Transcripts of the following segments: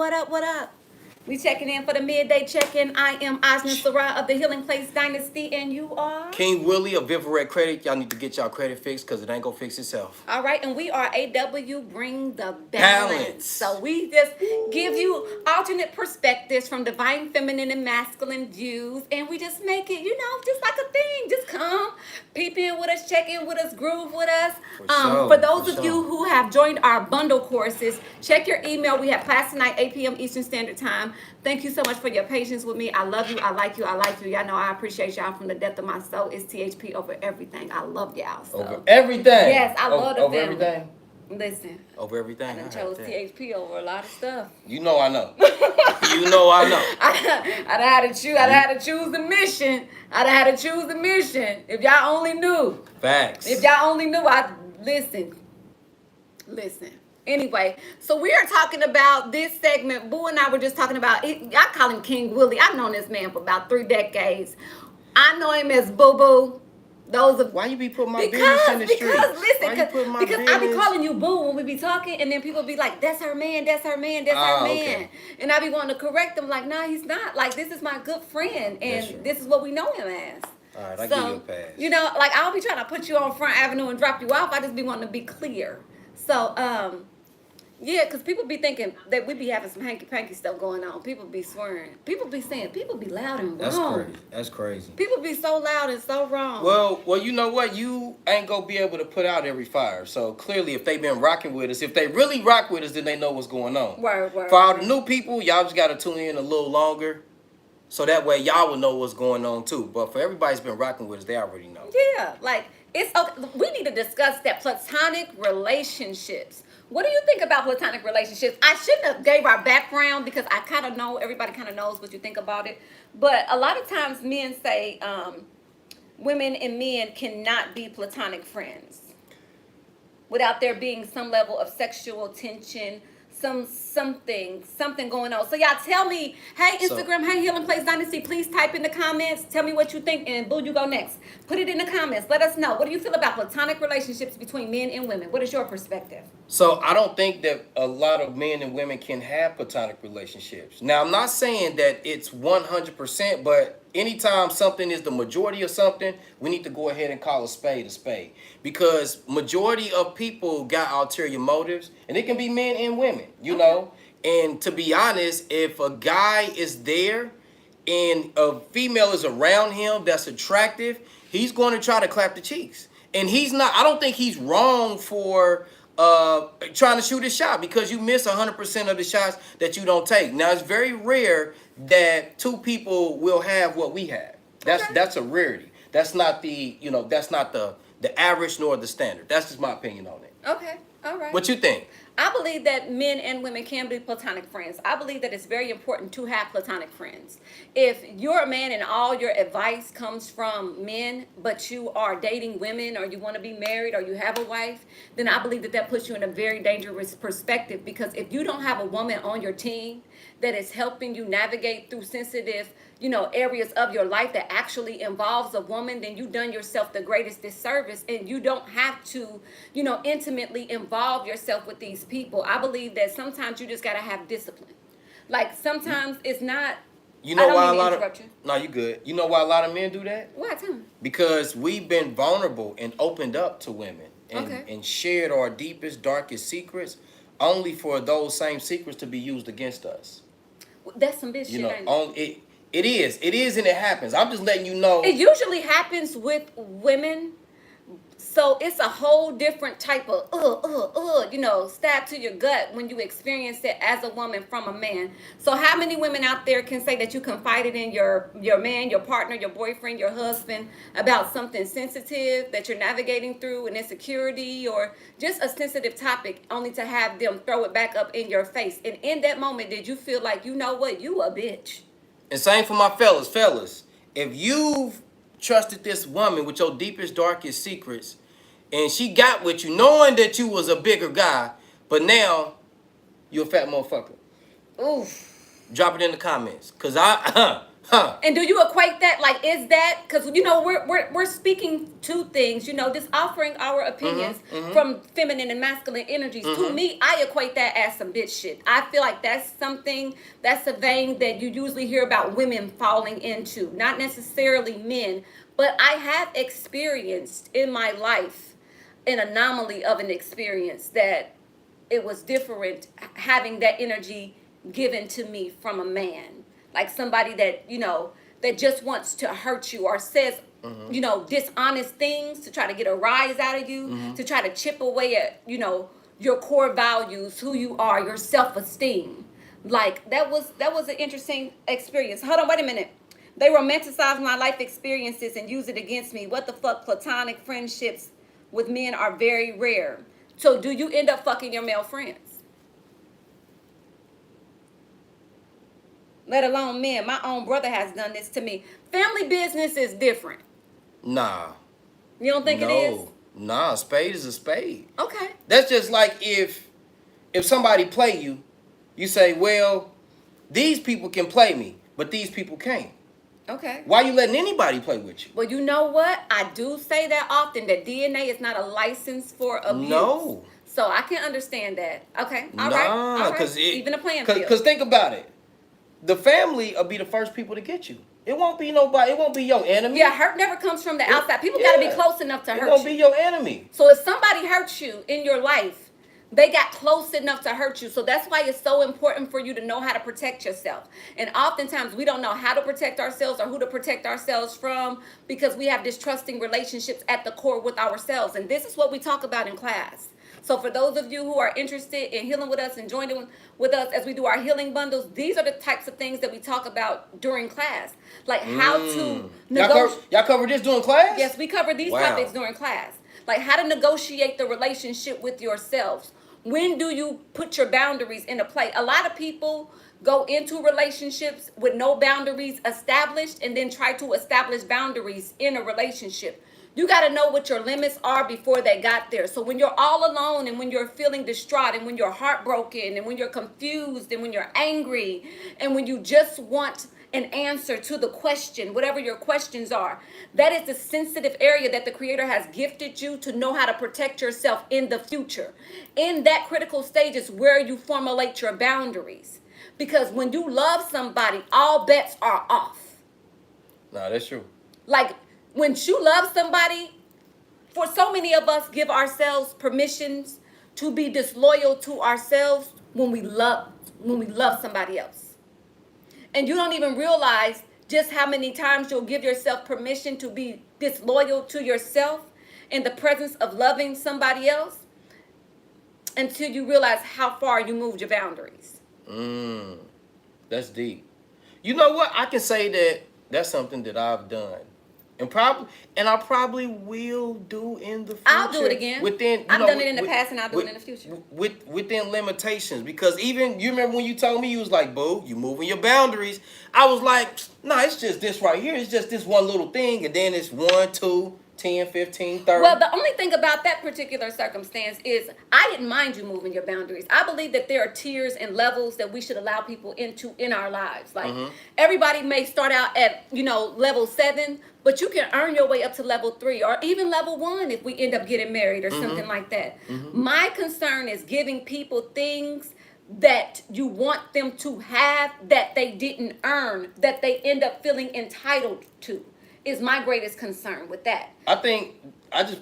what up, what up? We checking in for the midday check-in. I am Osna Sarah of the Healing Place Dynasty, and you are? King Willie of Vivaret Credit. Y'all need to get y'all credit fixed because it ain't gonna fix itself. All right, and we are AW Bring the Balance. Balance. So we just give you alternate perspectives from divine feminine and masculine views, and we just make it, just like a thing. Just come, peep in with us, check in with us, groove with us. For those of you who have joined our bundle courses, check your email. We have class tonight, 8 p.m. Eastern Standard Time. Thank you so much for your patience with me. I love you. I like you. I like you. Y'all know I appreciate y'all from the depth of my soul. It's THP over everything. I love y'all. So. Over everything. Yes, I love the over family. everything. Listen. Over everything. I chose THP over a lot of stuff. You know I know. You know I know. I'd had to choose the mission. I'd had to choose the mission. If y'all only knew. Facts. If y'all only knew, I'd listen. Anyway, so we are talking about this segment. Boo and I were just talking about it. I call him King Willie. I've known this man for about 3 decades. I know him as Boo Boo. Why you be putting my business in the street? Because I be calling you Boo when we be talking, and then people be like, "That's her man. That's her man. That's her man." Okay. And I be wanting to correct them, like, "Nah, he's not. Like, this is my good friend, and this is what we know him as." All right, I give you a pass. Like I'll be trying to put you on Front Avenue and drop you off. I just be wanting to be clear. So, yeah, because people be thinking that we be having some hanky-panky stuff going on. People be swearing. People be saying, people be loud and wrong. That's crazy. People be so loud and so wrong. Well, you know what? You ain't going to be able to put out every fire. So, clearly, if they been rocking with us, if they really rock with us, then they know what's going on. Word. For all the new people, y'all just got to tune in a little longer. So that way, y'all will know what's going on, too. But for everybody's been rocking with us, they already know. Yeah, like, it's okay. We need to discuss that platonic relationships. What do you think about platonic relationships? I shouldn't have gave our background because I kind of know, everybody kind of knows what you think about it. But a lot of times men say women and men cannot be platonic friends without there being some level of sexual tension, something going on. So y'all tell me, hey Instagram, hey Healing Place Dynasty, please type in the comments. Tell me what you think, and Boo, you go next. Put it in the comments. Let us know. What do you feel about platonic relationships between men and women? What is your perspective? So I don't think that a lot of men and women can have platonic relationships. Now, I'm not saying that it's 100%, but anytime something is the majority of something, we need to go ahead and call a spade. Because majority of people got ulterior motives, and it can be men and women, you know. And to be honest, if a guy is there and a female is around him that's attractive, he's going to try to clap the cheeks. And I don't think he's wrong for trying to shoot his shot, because you miss 100% of the shots that you don't take. Now, it's very rare that two people will have what we have. That's a rarity. That's not the average nor the standard. That's just my opinion on it. Okay, all right. What you think? I believe that men and women can be platonic friends. I believe that it's very important to have platonic friends. If you're a man and all your advice comes from men, but you are dating women, or you want to be married, or you have a wife, then I believe that puts you in a very dangerous perspective. Because if you don't have a woman on your team that is helping you navigate through sensitive, areas of your life that actually involves a woman, then you've done yourself the greatest disservice, and you don't have to, intimately involve yourself with these people. I believe that sometimes you just got to have discipline. Like, sometimes it's not. No, you good. You know why a lot of men do that? Why? Tell me. Because we've been vulnerable and opened up to women and shared our deepest, darkest secrets, only for those same secrets to be used against us. That's some bitch shit, ain't it? It is, and it happens. I'm just letting you know. It usually happens with women, so it's a whole different type of stab to your gut when you experience it as a woman from a man. So how many women out there can say that you confided in your man, your partner, your boyfriend, your husband about something sensitive that you're navigating through, an insecurity or just a sensitive topic, only to have them throw it back up in your face? And in that moment, did you feel like, you know what, you a bitch? And same for my fellas. If you've trusted this woman with your deepest, darkest secrets, and she got with you knowing that you was a bigger guy, but now you're a fat motherfucker. Oof. Drop it in the comments. Because Huh. And do you equate that? Like, is that because you know we're speaking to things, you know, just offering our opinions from feminine and masculine energies. To me, I equate that as some bitch shit. I feel like that's something, that's a vein that you usually hear about women falling into, not necessarily men, but I have experienced in my life an anomaly of an experience that it was different having that energy given to me from a man, like somebody that, you know, that just wants to hurt you or says, you know, dishonest things to try to get a rise out of you, to try to chip away at, you know, your core values, who you are, your self-esteem. Like that was an interesting experience. Hold on, wait a minute. They romanticize my life experiences and use it against me. What the fuck? Platonic friendships with men are very rare. So do you end up fucking your male friends? Let alone men. My own brother has done this to me. Family business is different. Nah. You don't think it is? Nah, a spade is a spade. Okay. That's just like if somebody play you, you say, well, these people can play me, but these people can't. Okay. Why you letting anybody play with you? Well, you know what? I do say that often, that DNA is not a license for abuse. No. So I can understand that. Okay. All Nah, right. All right. because Even a playing field. Because think about it. The family will be the first people to get you. It won't be nobody. It won't be your enemy. Yeah, hurt never comes from the outside. People got to be close enough to hurt you. It won't be your enemy. So if somebody hurts you in your life, they got close enough to hurt you. So that's why it's so important for you to know how to protect yourself. And oftentimes we don't know how to protect ourselves or who to protect ourselves from because we have distrusting relationships at the core with ourselves. And this is what we talk about in class. So for those of you who are interested in healing with us and joining with us as we do our healing bundles, these are the types of things that we talk about during class. Like how to negotiate. Y'all cover this during class? Yes, we cover these topics during class. Like how to negotiate the relationship with yourselves. When do you put your boundaries into play? A lot of people go into relationships with no boundaries established and then try to establish boundaries in a relationship. You got to know what your limits are before they got there. So when you're all alone and when you're feeling distraught and when you're heartbroken and when you're confused and when you're angry and when you just want an answer to the question, whatever your questions are, that is the sensitive area that the Creator has gifted you to know how to protect yourself in the future. In that critical stage is where you formulate your boundaries. Because when you love somebody, all bets are off. Nah, that's true. Like, when you love somebody, for so many of us give ourselves permissions to be disloyal to ourselves when we love somebody else. And you don't even realize just how many times you'll give yourself permission to be disloyal to yourself in the presence of loving somebody else until you realize how far you moved your boundaries. That's deep. You know what? I can say that that's something that I've done. And I probably will do in the future. I'll do it again. I've done it in the past and I'll do it in the future. Within limitations. Because even, you remember when you told me, you was like, boo, you moving your boundaries. I was like, nah, it's just this right here. It's just this one little thing. And then it's 1, 2, 10, 15, 30. Well, the only thing about that particular circumstance is I didn't mind you moving your boundaries. I believe that there are tiers and levels that we should allow people into in our lives. Like everybody may start out at, level 7, but you can earn your way up to level 3 or even level 1 if we end up getting married or something like that. My concern is giving people things that you want them to have that they didn't earn, that they end up feeling entitled to. Is my greatest concern with that. I think that's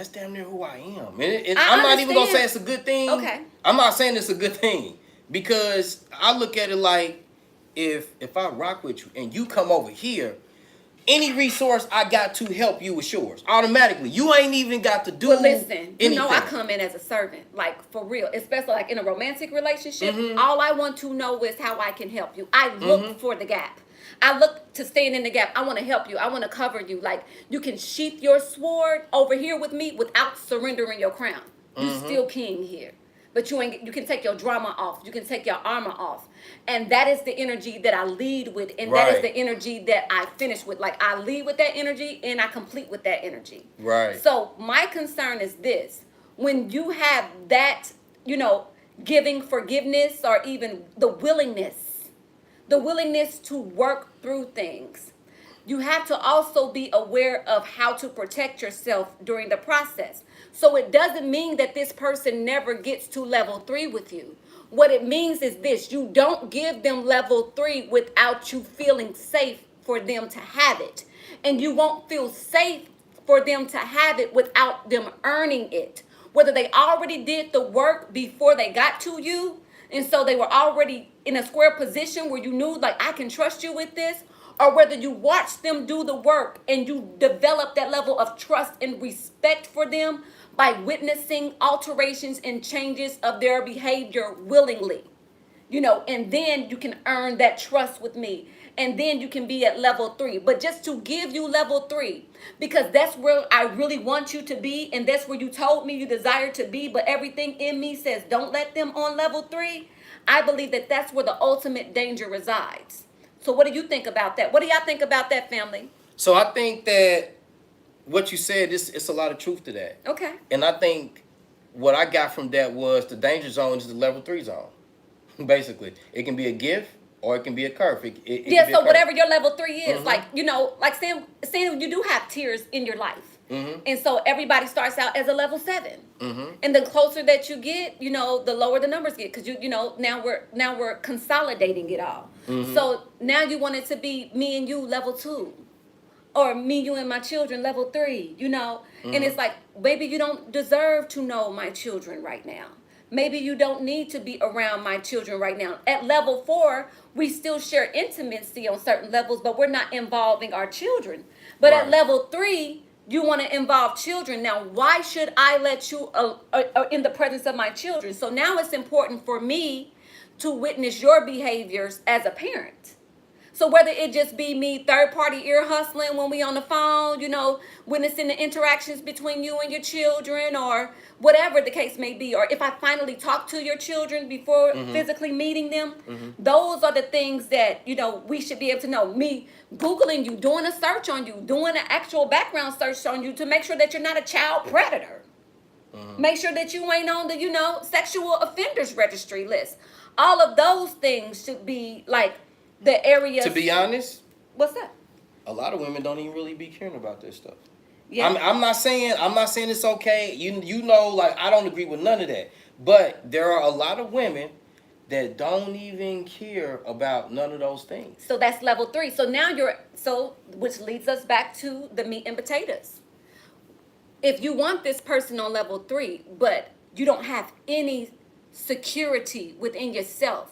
damn near who I am. I'm not even going to say it's a good thing. Okay. I'm not saying it's a good thing because I look at it like if I rock with you and you come over here, any resource I got to help you is yours. Automatically. You ain't even got to do anything. You know I come in as a servant, like for real, especially like in a romantic relationship. All I want to know is how I can help you. I look for the gap. I look to stand in the gap. I want to help you. I want to cover you. Like you can sheath your sword over here with me without surrendering your crown. You still king here. But you can take your drama off. You can take your armor off. And that is the energy that I lead with. And that is the energy that I finish with. Like I lead with that energy and I complete with that energy. Right. So my concern is this. When you have that, giving forgiveness or even the willingness the willingness to work through things. You have to also be aware of how to protect yourself during the process. So it doesn't mean that this person never gets to level 3 with you. What it means is this: you don't give them level 3 without you feeling safe for them to have it. And you won't feel safe for them to have it without them earning it. Whether they already did the work before they got to you, and so they were already in a square position where you knew, like, I can trust you with this, or whether you watched them do the work and you develop that level of trust and respect for them by witnessing alterations and changes of their behavior willingly. And then you can earn that trust with me. And then you can be at level 3. But just to give you level 3, because that's where I really want you to be, and that's where you told me you desire to be, but everything in me says don't let them on level 3. I believe that that's where the ultimate danger resides. So what do you think about that? What do y'all think about that, family? So I think that what you said, it's a lot of truth to that. Okay. And I think what I got from that was the danger zone is the level 3 zone. Basically, it can be a gift or it can be a curse. It Yeah, can be a so curse. whatever your level 3 is, like saying you do have tiers in your life. And so everybody starts out as a level 7. And the closer that you get, the lower the numbers get, because now we're consolidating it all. So now you want it to be me and you level 2, or me, you, and my children level 3, and it's like, maybe you don't deserve to know my children right now. Maybe you don't need to be around my children right now. At level 4, we still share intimacy on certain levels, but we're not involving our children. But at Right. level 3, you want to involve children. Now, why should I let you in the presence of my children? So now it's important for me to witness your behaviors as a parent. So whether it just be me third party ear hustling when we on the phone, witnessing the interactions between you and your children, or whatever the case may be, or if I finally talk to your children before physically meeting them, those are the things that, we should be able to know. Me Googling you, doing a search on you, doing an actual background search on you to make sure that you're not a child predator. Make sure that you ain't on the, sexual offenders registry list. All of those things should be like the areas. To be honest, What's that? a lot of women don't even really be caring about this stuff. Yeah. I'm not saying it's okay. Like, I don't agree with none of that. But there are a lot of women that don't even care about none of those things. So that's level 3. So now which leads us back to the meat and potatoes. If you want this person on level 3, but you don't have any security within yourself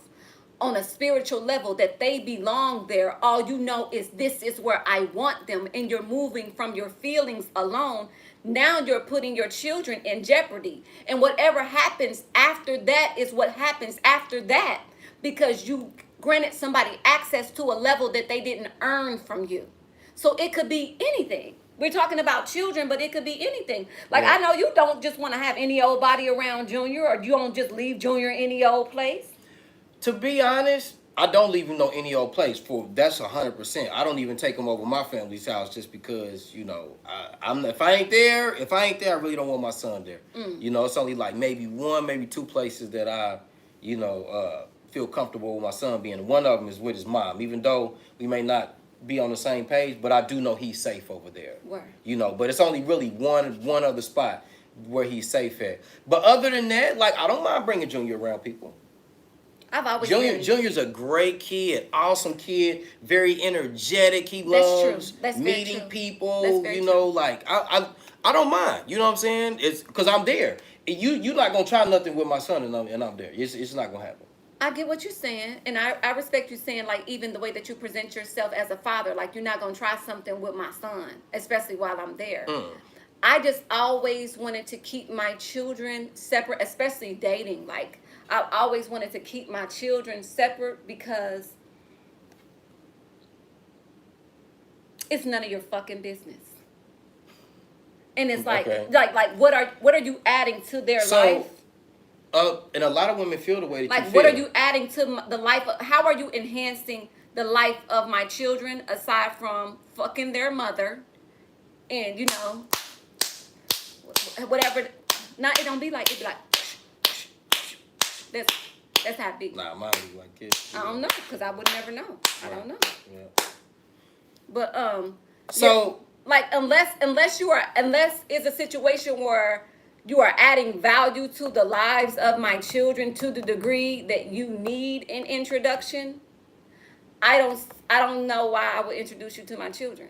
on a spiritual level that they belong there, all you know is this is where I want them, and you're moving from your feelings alone, now you're putting your children in jeopardy. And whatever happens after that is what happens after that, because you granted somebody access to a level that they didn't earn from you. So it could be anything. We're talking about children, but it could be anything. Like, Yeah. I know you don't just want to have any old body around Junior, or you don't just leave Junior in any old place. To be honest, I don't leave him no any old place. That's 100%. I don't even take him over my family's house just because if I ain't there, I really don't want my son there. It's only like maybe 2 places that I feel comfortable with my son being. One of them is with his mom, even though we may not be on the same page, but I do know he's safe over there. Word. But it's only really one other spot where he's safe at. But other than that, like, I don't mind bringing Junior around people. I've always Junior's a great kid, awesome kid, very energetic. He That's true. loves That's very meeting true. people. That's very true. Like, I don't mind. You know what I'm saying? It's because I'm there. You not gonna try nothing with my son and I'm there. It's not gonna happen. I get what you're saying, and I respect you saying, like, even the way that you present yourself as a father, like, you're not going to try something with my son, especially while I'm there. I just always wanted to keep my children separate, especially dating. Like, I always wanted to keep my children separate because it's none of your fucking business. And it's like, Okay. like what are you adding to their life? And a lot of women feel the way that Like, you feel. what are you adding to the life? How are you enhancing the life of my children aside from fucking their mother and, whatever. Not, it don't be like, it be like, That's how it be. Nah, mine be like this. I don't know, because I would never know. I don't know. Yeah. But So like unless it's a situation where you are adding value to the lives of my children to the degree that you need an introduction, I don't know why I would introduce you to my children.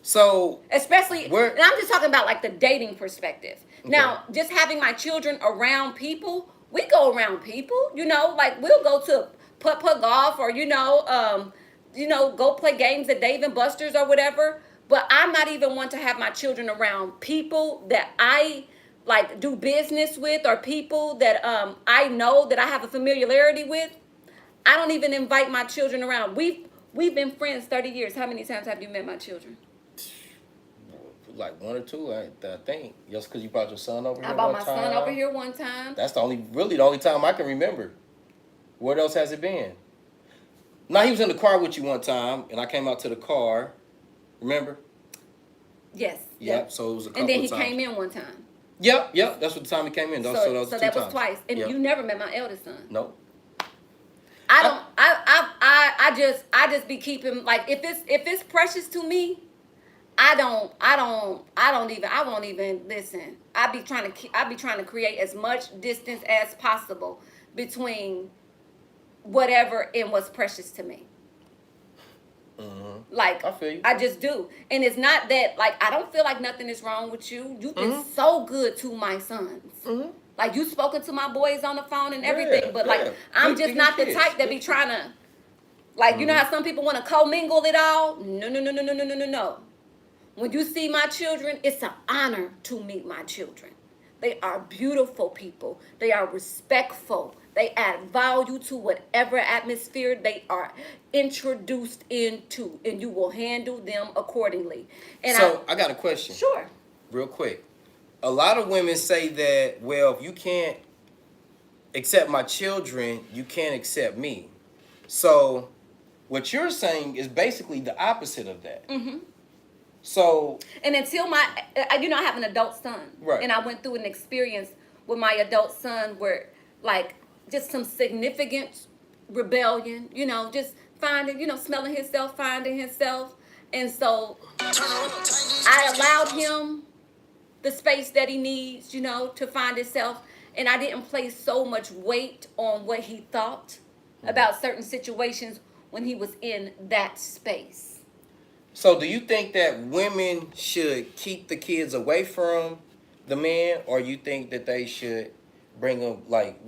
So Especially, Where- and I'm just talking about like the dating perspective. Okay. Now, just having my children around people, we go around people, you know, like we'll go to putt golf or, go play games at Dave and Buster's or whatever. But I'm not even one to have my children around people that I like do business with or people that I know that I have a familiarity with. I don't even invite my children around. We've been friends 30 years. How many times have you met my children? like one or two, I think. Just because you brought your son over here. I brought one my time. son over here one time. That's the only time I can remember. What else has it been? Now he was in the car with you one time, and I came out to the car. Remember? Yes. Yep. So it was a couple And then he of times. came in one time. Yep. That's what the time he came in. So that was, So two that was times. twice. And Yep. you never met my eldest son. No. I just be keeping like if it's precious to me, I won't even listen. I be trying to create as much distance as possible between whatever and what's precious to me. Like I feel you. I just do. And it's not that like I don't feel like nothing is wrong with you. You've been so good to my sons. Like you spoken to my boys on the phone and everything, but like I'm just not the type that be trying to like you know how some people want to commingle it all? No. When you see my children, it's an honor to meet my children. They are beautiful people. They are respectful. They add value to whatever atmosphere they are introduced into, and you will handle them accordingly. And So I got a question. Sure. Real quick. A lot of women say that, well, if you can't accept my children, you can't accept me. So what you're saying is basically the opposite of that. So And until I have an adult son. Right. And I went through an experience with my adult son where, like, just some significant rebellion, just smelling himself, finding himself. And so I allowed him the space that he needs, to find himself. And I didn't place so much weight on what he thought about certain situations when he was in that space. So do you think that women should keep the kids away from the man, or you think that they should bring them like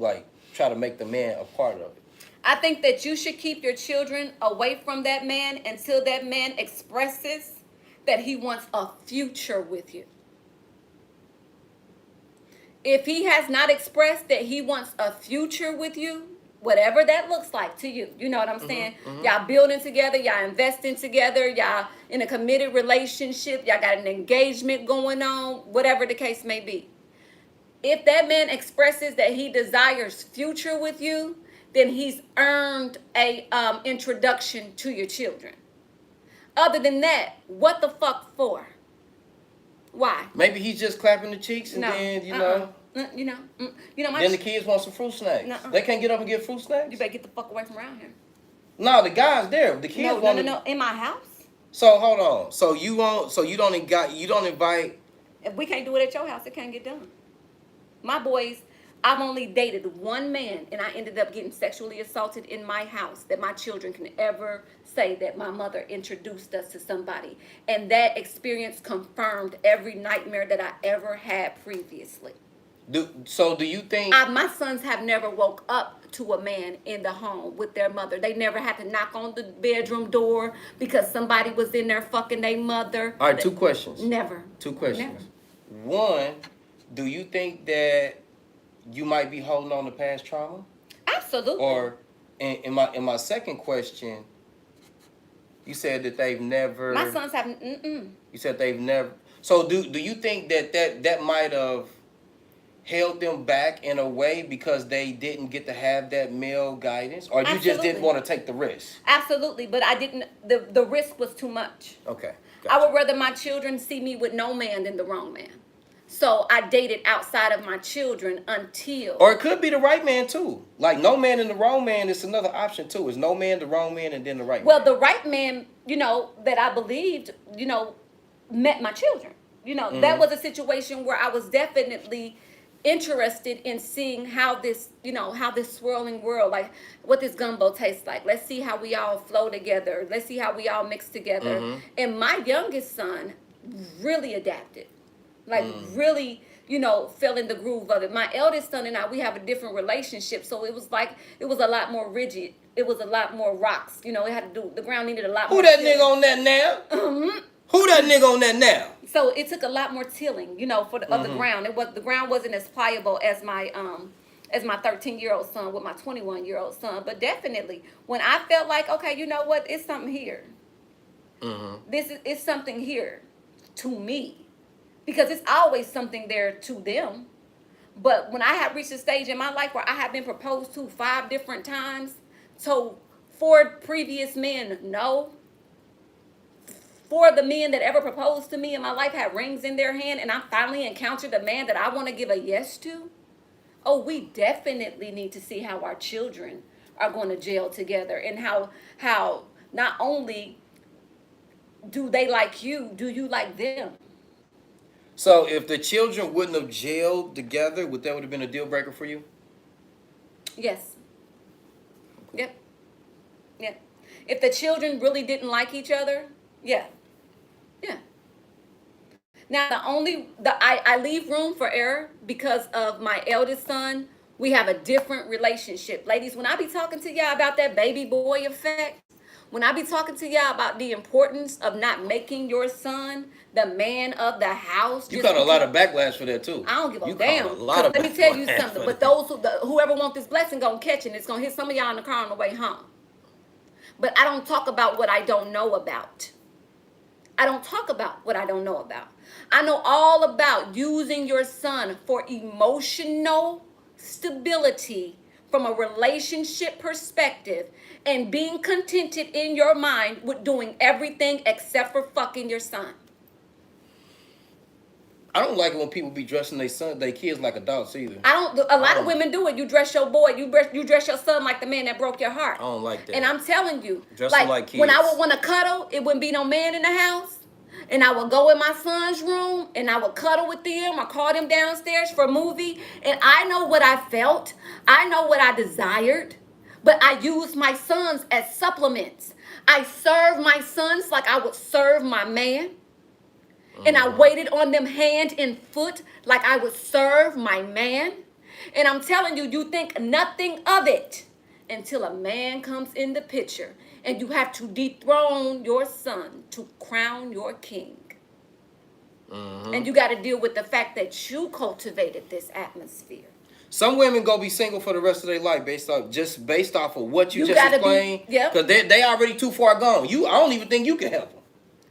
try to make the man a part of it? I think that you should keep your children away from that man until that man expresses that he wants a future with you. If he has not expressed that he wants a future with you, whatever that looks like to you, you know what I'm saying? Y'all building together, y'all investing together, y'all in a committed relationship, y'all got an engagement going on, whatever the case may be. If that man expresses that he desires future with you, then he's earned a introduction to your children. Other than that, what the fuck for? Why? Maybe he's just clapping the cheeks and then, then the kids want some fruit snacks. Nuh-uh. They can't get up and get fruit snacks? You better get the fuck away from around here. No, the guy's there. The kids want No. In my house? So hold on. So you don't invite. If we can't do it at your house, it can't get done. My boys, I've only dated one man, and I ended up getting sexually assaulted in my house that my children can ever say that my mother introduced us to somebody. And that experience confirmed every nightmare that I ever had previously. Do you think My sons have never woke up to a man in the home with their mother. They never had to knock on the bedroom door because somebody was in there fucking their mother. All right, two questions. Never. Two questions. Never. One, do you think that you might be holding on to past trauma? Absolutely. Or in my second question, you said that they've never. My sons have. You said they've never. So do you think that might have held them back in a way because they didn't get to have that male guidance, or you just Absolutely. didn't want to take the risk? Absolutely, but I didn't. The risk was too much. Okay. I would rather my children see me with no man than the wrong man. So I dated outside of my children until. Or it could be the right man too. Like no man and the wrong man is another option too. It's no man, the wrong man, and then the right Well, man. the right man, that I believed, met my children. That was a situation where I was definitely interested in seeing how this swirling world, like what this gumbo tastes like. Let's see how we all flow together. Let's see how we all mix together. And my youngest son really adapted, like really, fell in the groove of it. My eldest son and I, we have a different relationship, so it was a lot more rigid. It was a lot more rocks. It had to do, the ground needed a lot Who more. that tilling. nigga on that now? Who that nigga on that now? So it took a lot more tilling, for of the ground. The ground wasn't as pliable as my 13-year-old son with my 21-year-old son. But definitely, when I felt like, okay, you know what, it's something here. It's something here to me, because it's always something there to them. But when I have reached a stage in my life where I have been proposed to 5 different times, so 4 previous men no. 4 of the men that ever proposed to me in my life had rings in their hand, and I finally encountered a man that I want to give a yes to. Oh, we definitely need to see how our children are going to gel together, and how not only do they like you, do you like them? So if the children wouldn't have jailed together, would have been a deal breaker for you? Yes. Yep. Yeah. If the children really didn't like each other, yeah. Yeah. Now I leave room for error because of my eldest son. We have a different relationship. Ladies, when I be talking to y'all about that baby boy effect, when I be talking to y'all about the importance of not making your son the man of the house. You got a lot of backlash for that too. I don't give a You damn. caught a lot of Let me tell you backlash something. for But that. whoever wants this blessing gonna catch it. And it's gonna hit some of y'all in the car on the way home. But I don't talk about what I don't know about. I don't talk about what I don't know about. I know all about using your son for emotional stability from a relationship perspective, and being contented in your mind with doing everything except for fucking your son. I don't like it when people be dressing their kids like adults either. A lot of women do it. You dress your boy, you dress your son like the man that broke your heart. I don't like that. And I'm telling you, Dress them like kids. when I would want to cuddle, it wouldn't be no man in the house. And I would go in my son's room and I would cuddle with them. I call them downstairs for a movie. And I know what I felt. I know what I desired. But I used my sons as supplements. I served my sons like I would serve my man. And I waited on them hand and foot like I would serve my man. And I'm telling you, you think nothing of it until a man comes in the picture and you have to dethrone your son to crown your king. And you got to deal with the fact that you cultivated this atmosphere. Some women go be single for the rest of their life based off of what you just gotta explained. yeah. Because they already too far gone. I don't even think you can help them.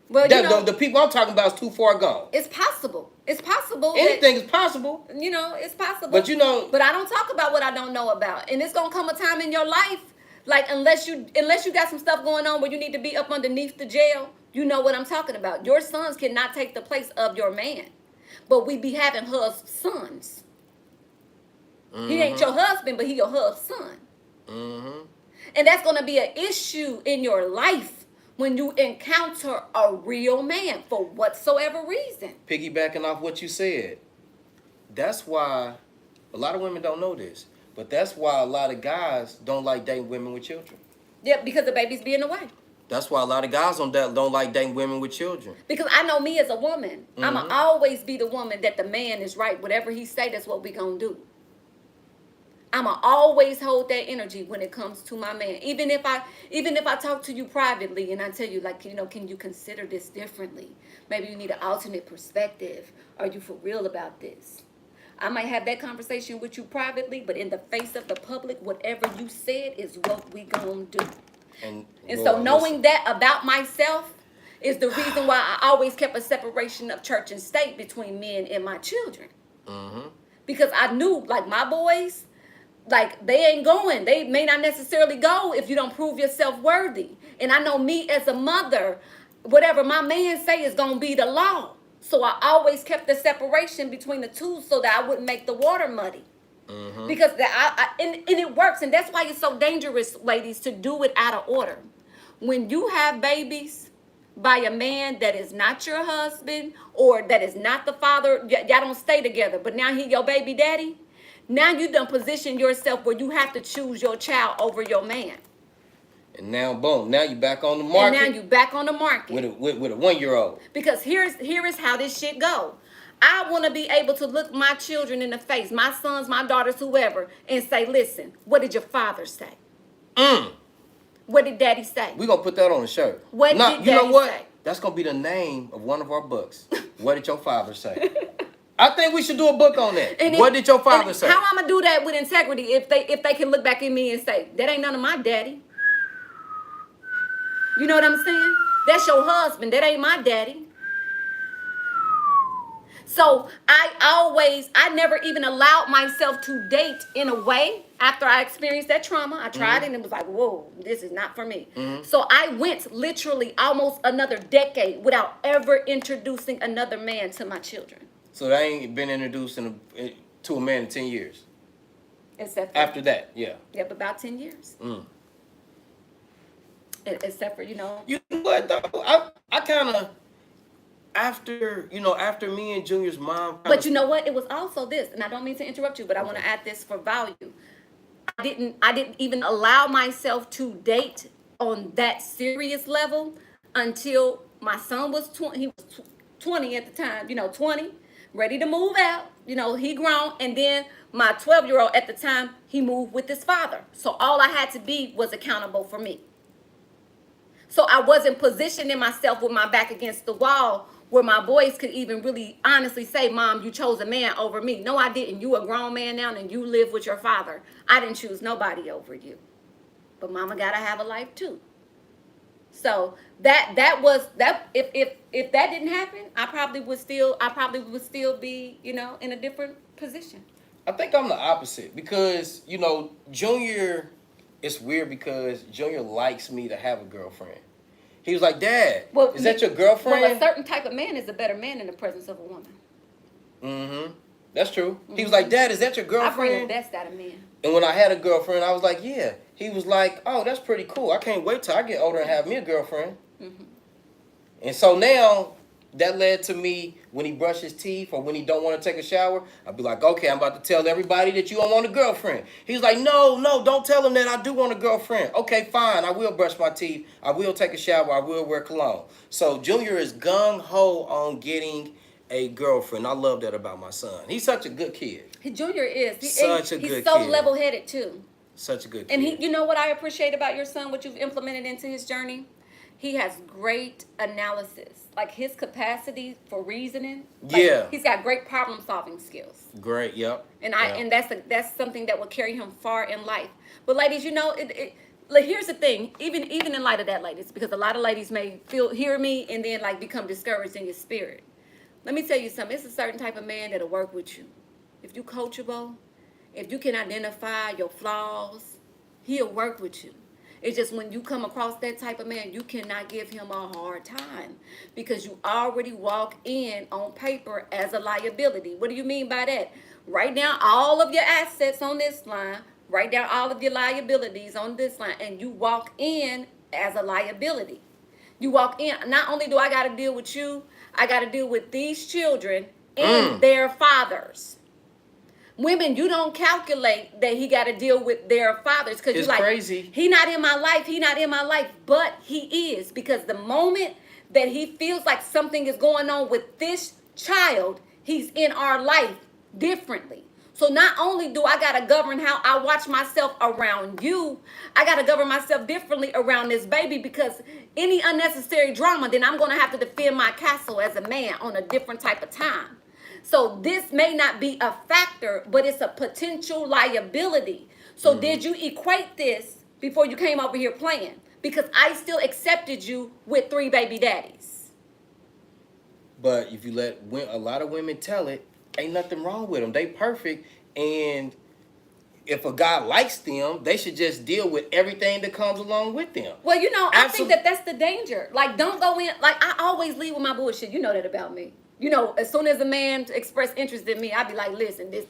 Well, The people I'm talking about is too far gone. it's possible. It's possible. Anything is possible. It's possible. But But I don't talk about what I don't know about. And it's gonna come a time in your life, like unless you got some stuff going on where you need to be up underneath the jail, you know what I'm talking about. Your sons cannot take the place of your man. But we be having sons. He ain't your husband, but he your husband. And that's gonna be an issue in your life when you encounter a real man for whatsoever reason. Piggybacking off what you said, that's why a lot of women don't know this, but that's why a lot of guys don't like dating women with children. Yeah, because the baby's being away. That's why a lot of guys don't like dating women with children. Because I know me as a woman, I'ma always be the woman that the man is right. Whatever he say, that's what we gonna do. I'ma always hold that energy when it comes to my man. Even if I talk to you privately and I tell you, like, can you consider this differently? Maybe you need an alternate perspective. Are you for real about this? I might have that conversation with you privately, but in the face of the public, whatever you said is what we gonna do. And so knowing that about myself is the reason why I always kept a separation of church and state between men and my children. Because I knew, like, my boys, like, they ain't going. They may not necessarily go if you don't prove yourself worthy. And I know me as a mother, whatever my man say is going to be the law. So I always kept the separation between the two so that I wouldn't make the water muddy. Because and it works, and that's why it's so dangerous, ladies, to do it out of order. When you have babies by a man that is not your husband or that is not the father, y'all don't stay together, but now he your baby daddy. Now you done position yourself where you have to choose your child over your man. And now, boom, now you back on the market. And now you back on the market with a 1-year-old. Because here is how this shit go. I want to be able to look my children in the face, my sons, my daughters, whoever, and say, listen, what did your father say? What did daddy say? We're going to put that on the shirt. What did daddy you know what? say? That's going to be the name of one of our books. What did your father say? I think we should do a book on that. What did your father say? How I'm going to do that with integrity if they can look back at me and say, that ain't none of my daddy. You know what I'm saying? That's your husband. That ain't my daddy. So I never even allowed myself to date in a way after I experienced that trauma. I tried it and it was like, whoa, this is not for me. So I went literally almost another decade without ever introducing another man to my children. So they ain't been introduced to a man in 10 years? Except for, after that, yeah. Yep, about 10 years. Except for, You know what, though? I kind of... After me and Junior's mom. But you know what? It was also this, and I don't mean to interrupt you, but I want to add this for value. I didn't even allow myself to date on that serious level until my son was 20. He was 20 at the time, 20, ready to move out. He grown, and then my 12-year-old at the time, he moved with his father. So all I had to be was accountable for me. So I wasn't positioning myself with my back against the wall where my boys could even really honestly say, Mom, you chose a man over me. No, I didn't. You a grown man now and you live with your father. I didn't choose nobody over you. But Mama gotta have a life too. So that was that if that didn't happen, I probably would still be, in a different position. I think I'm the opposite because, Junior, it's weird because Junior likes me to have a girlfriend. He was like, Dad, is that your girlfriend? Well, a certain type of man is a better man in the presence of a woman. That's true. He was like, Dad, is that your girlfriend? I bring the best out of men. And when I had a girlfriend, I was like, yeah. He was like, oh, that's pretty cool. I can't wait till I get older and have me a girlfriend. And so now that led to me when he brushes his teeth or when he don't want to take a shower, I'd be like, okay, I'm about to tell everybody that you don't want a girlfriend. He's like, no, don't tell him that I do want a girlfriend. Okay, fine, I will brush my teeth. I will take a shower. I will wear cologne. So Junior is gung-ho on getting a girlfriend. I love that about my son. He's such a good kid. Junior is. He's so kid. Level-headed, too. Such a good kid. And you know what I appreciate about your son, what you've implemented into his journey? He has great analysis. Like his capacity for reasoning. He's got great problem-solving skills. Great, yep. And that's something that will carry him far in life. But ladies, here's the thing. Even in light of that, ladies, because a lot of ladies may hear me and then become discouraged in your spirit. Let me tell you something. It's a certain type of man that'll work with you. If you coachable, if you can identify your flaws, he'll work with you. It's just when you come across that type of man, you cannot give him a hard time because you already walk in on paper as a liability. What do you mean by that? Write down all of your assets on this line. Write down all of your liabilities on this line, and you walk in as a liability. You walk in, not only do I got to deal with you, I got to deal with these children and their fathers. Women, you don't calculate that he got to deal with their fathers because you're like, crazy. He not in my life, but he is, because the moment that he feels like something is going on with this child, he's in our life differently. So not only do I got to govern how I watch myself around you, I got to govern myself differently around this baby, because any unnecessary drama, then I'm going to have to defend my castle as a man on a different type of time. So this may not be a factor, but it's a potential liability. So did you equate this before you came over here playing? Because I still accepted you with 3 baby daddies. But if you let a lot of women tell it, ain't nothing wrong with them. They perfect. And if a guy likes them, they should just deal with everything that comes along with them. Well, I think that's the danger. Don't go in. I always leave with my bullshit. You know that about me. You know, as soon as a man express interest in me, I'd be like, listen, this,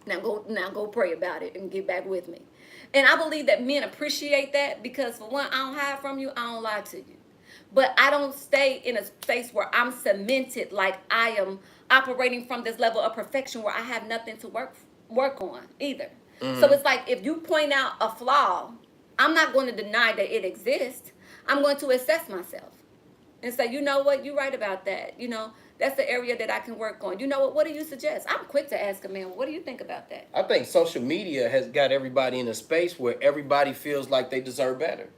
now go pray about it and get back with me. And I believe that men appreciate that because for one, I don't hide from you, I don't lie to you. But I don't stay in a space where I'm cemented like I am operating from this level of perfection where I have nothing to work on either. So it's like if you point out a flaw, I'm not going to deny that it exists. I'm going to assess myself and say, you know what, you're right about that. You know, that's the area that I can work on. You know what do you suggest? I'm quick to ask a man, what do you think about that? I think social media has got everybody in a space where everybody feels like they deserve better.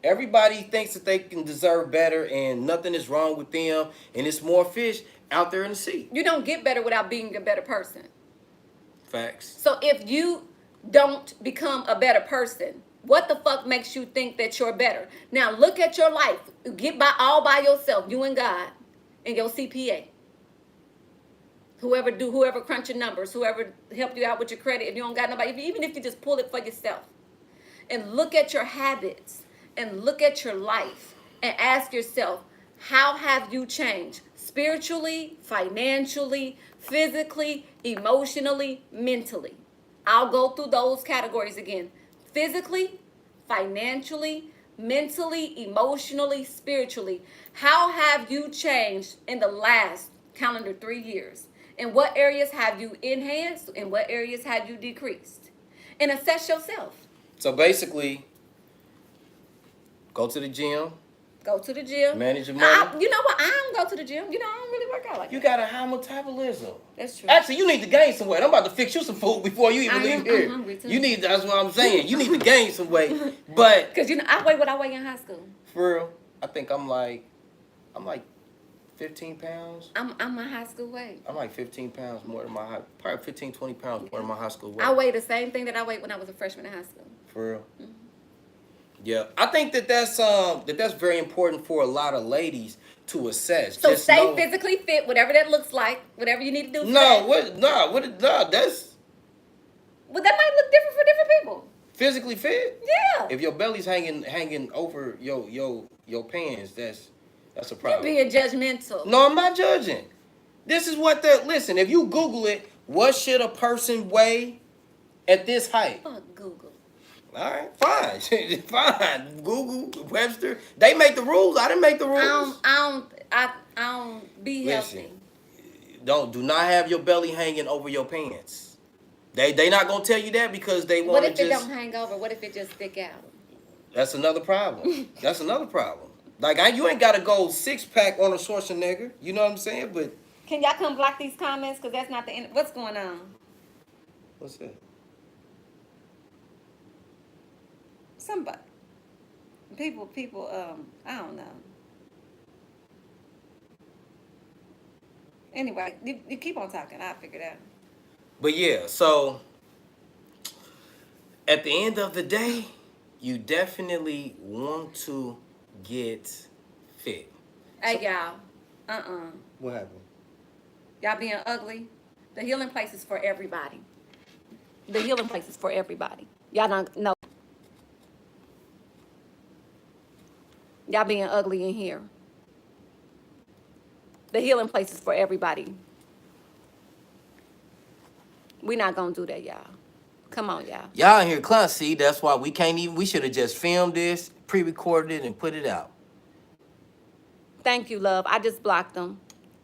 Everybody thinks that they can deserve better and nothing is wrong with them, and it's more fish out there in the sea. You don't get better without being a better person. Facts. So if you don't become a better person, what the fuck makes you think that you're better? Now look at your life. Get by all by yourself, you and God, and your CPA. Whoever crunch your numbers, whoever helped you out with your credit, if you don't got nobody, even if you just pull it for yourself. And look at your habits and look at your life and ask yourself, how have you changed? Spiritually, financially, physically, emotionally, mentally. I'll go through those categories again. Physically, financially, mentally, emotionally, spiritually. How have you changed in the last calendar 3 years? In what areas have you enhanced? In what areas have you decreased? And assess yourself. So basically, go to the gym. Go to the gym. Manage your money. You know what? I don't go to the gym. You know, I don't really work out like You that. got a high metabolism. That's true. Actually, you need to gain some weight. I'm about to fix you some food before you even leave here. I'm hungry too. You need. That's what I'm saying. You need to gain some weight. But Because, you know, I weigh what I weigh in high school. for real, I think I'm like 15 pounds. I'm my high school weight. I'm like 15 pounds more than probably 15, 20 pounds more than my high school weight. I weigh the same thing that I weighed when I was a freshman in high school. For real. Mm-hmm. Yeah, I think that's very important for a lot of ladies to assess. So Just stay know, physically fit, whatever that looks like, whatever you need to do. That's Well, that might look different for different people. physically fit. Yeah. If your belly's hanging over your pants, that's a You're problem. being judgmental. No, I'm not judging. This is what listen, if you Google it, what should a person weigh at this height? Fuck Google. All right, fine. Fine. Google, Webster. They make the rules. I didn't make the rules. I don't be healthy. Do not have your belly hanging over your pants. They not gonna tell you that because they want What to if just. it don't hang over? What if it just stick out? That's another problem. That's another problem. Like you ain't gotta go 6-pack on a Schwarzenegger. You know what I'm saying? But Can y'all come block these comments? Because that's not the end. What's going on? what's that? Somebody. People, I don't know. Anyway, you keep on talking. I'll figure it out. But yeah, so at the end of the day, you definitely want to get fit. Hey, y'all. What happened? Y'all being ugly. The healing place is for everybody. The healing place is for everybody. Y'all don't know. Y'all being ugly in here. The healing place is for everybody. We not gonna do that, y'all. Come on, y'all. Y'all in here clumsy. That's why we can't even. We should have just filmed this, pre-recorded it, and put it out. Thank you, love. I just blocked them.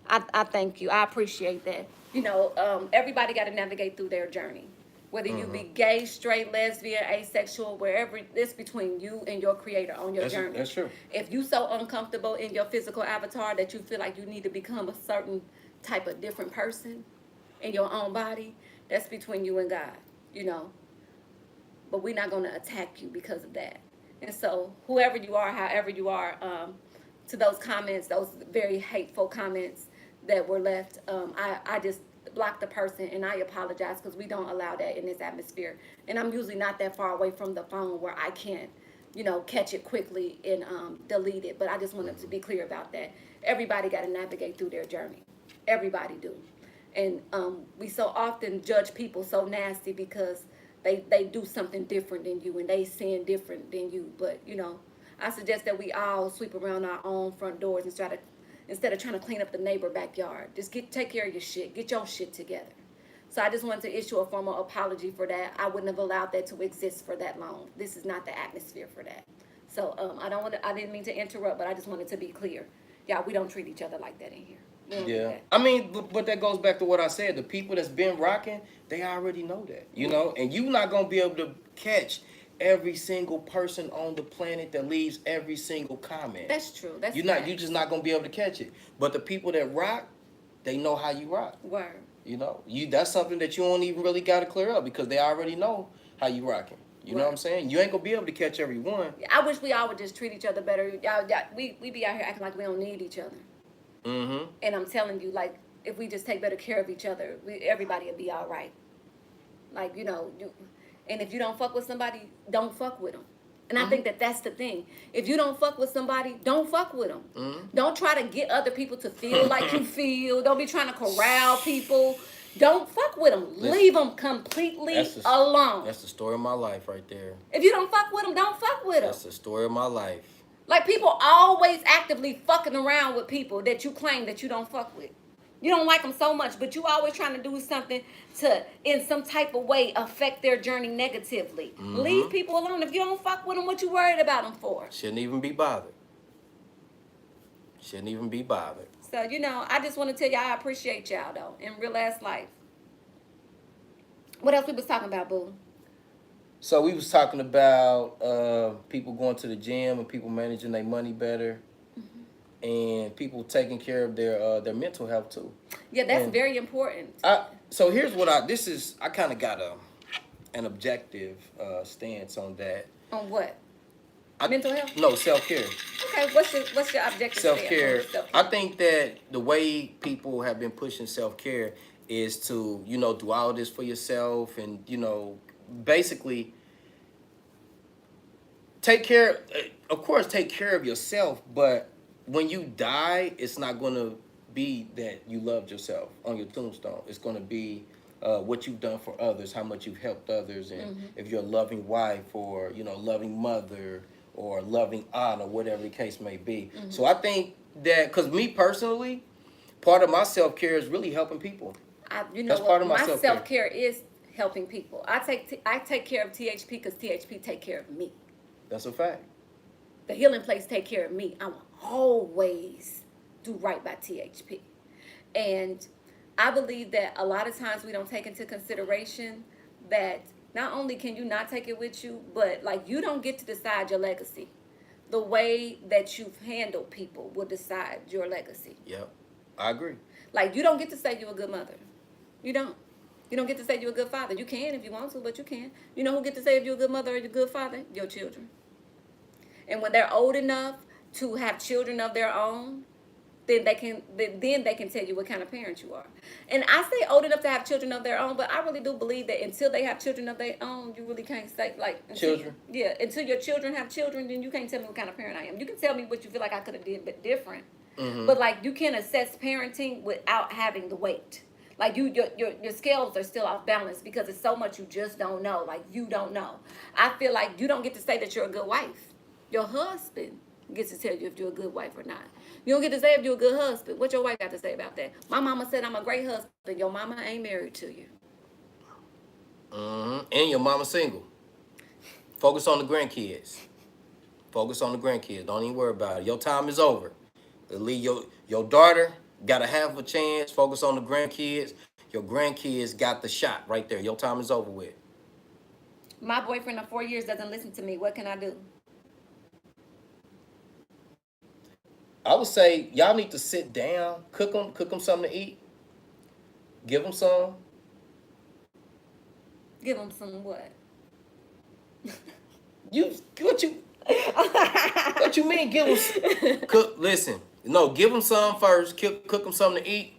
I thank you. I appreciate that. You know, everybody got to navigate through their journey. Whether you be gay, straight, lesbian, asexual, wherever, it's between you and your creator on your journey. That's true. If you so uncomfortable in your physical avatar that you feel like you need to become a certain type of different person in your own body, that's between you and God, you know. But we're not going to attack you because of that. And so whoever you are, however you are, to those comments, those very hateful comments that were left, I just block the person and I apologize because we don't allow that in this atmosphere. And I'm usually not that far away from the phone where I can't, you know, catch it quickly and delete it. But I just wanted to be clear about that. Everybody got to navigate through their journey. Everybody do. And we so often judge people so nasty because they do something different than you and they sin different than you. But, you know, I suggest that we all sweep around our own front doors and instead of trying to clean up the neighbor backyard, just take care of your shit. Get your shit together. So I just wanted to issue a formal apology for that. I wouldn't have allowed that to exist for that long. This is not the atmosphere for that. So I didn't mean to interrupt, but I just wanted to be clear. Y'all, we don't treat each other like that in here. We don't do Yeah, that. I mean, but that goes back to what I said. The people that's been rocking, they already know that, you know. And you're not gonna be able to catch every single person on the planet that leaves every single comment. That's true. That's You're not. fact. You just not gonna be able to catch it. But the people that rock, they know how you rock. Word. You know, that's something that you don't even really got to clear up because they already know how you rocking. You know what I'm saying? You ain't gonna be able to catch everyone. I wish we all would just treat each other better. Y'all, we be out here acting like we don't need each other. Mm-hmm. And I'm telling you, like, if we just take better care of each other, everybody will be all right. Like, and if you don't fuck with somebody, don't fuck with them. And I think that that's the thing. If you don't fuck with somebody, don't fuck with them. Don't try to get other people to feel like you feel. Don't be trying to corral people. Don't fuck with them. Leave them completely alone. That's the story of my life right there. If you don't fuck with them, don't fuck with them. That's the story of my life. Like, people always actively fucking around with people that you claim that you don't fuck with. You don't like them so much, but you always trying to do something to, in some type of way, affect their journey negatively. Leave people alone. If you don't fuck with them, what you worried about them for? Shouldn't even be bothered. Shouldn't even be bothered. So, I just want to tell y'all I appreciate y'all, though, in real ass life. What else we was talking about, boo? So we was talking about people going to the gym and people managing their money better. And people taking care of their mental health too. Yeah, that's very important. So here's what I kind of got an objective stance on that. On what? Mental health? No, self-care. Okay, what's your objective? Self-care. I think that the way people have been pushing self-care is to, do all this for yourself and, basically take care of yourself, but when you die, it's not going to be that you loved yourself on your tombstone. It's going to be what you've done for others, how much you've helped others, and if you're a loving wife or, loving mother or loving aunt or whatever the case may be. So I think that, because me personally, part of my self-care is really helping people. That's part of my self-care is helping people. I take care of THP because THP take care of me. That's a fact. The healing place take care of me. I will always do right by THP. And I believe that a lot of times we don't take into consideration that not only can you not take it with you, but like you don't get to decide your legacy. The way that you've handled people will decide your legacy. Yep, I agree. Like you don't get to say you're a good mother. You don't. You don't get to say you're a good father. You can if you want to, but you can. You know who get to say if you're a good mother or you're a good father? Your children. And when they're old enough to have children of their own, then they can tell you what kind of parent you are. And I say old enough to have children of their own, but I really do believe that until they have children of their own, you really can't say children. Yeah, until your children have children, then you can't tell me what kind of parent I am. You can tell me what you feel like I could have did but different. But like you can assess parenting without having the weight. Like your scales are still off balance because it's so much you just don't know. Like you don't know. I feel like you don't get to say that you're a good wife. Your husband gets to tell you if you're a good wife or not. You don't get to say if you're a good husband. What your wife got to say about that? My mama said I'm a great husband. Your mama ain't married to you. And your mama single. Focus on the grandkids. Focus on the grandkids. Don't even worry about it. Your time is over. Leave your daughter got to have a chance. Focus on the grandkids. Your grandkids got the shot right there. Your time is over with. My boyfriend of 4 years doesn't listen to me. What can I do? I would say y'all need to sit down, cook them something to eat, give them some. Give them some what? What you mean? Give them cook. Listen, no, give them some first. Cook them something to eat,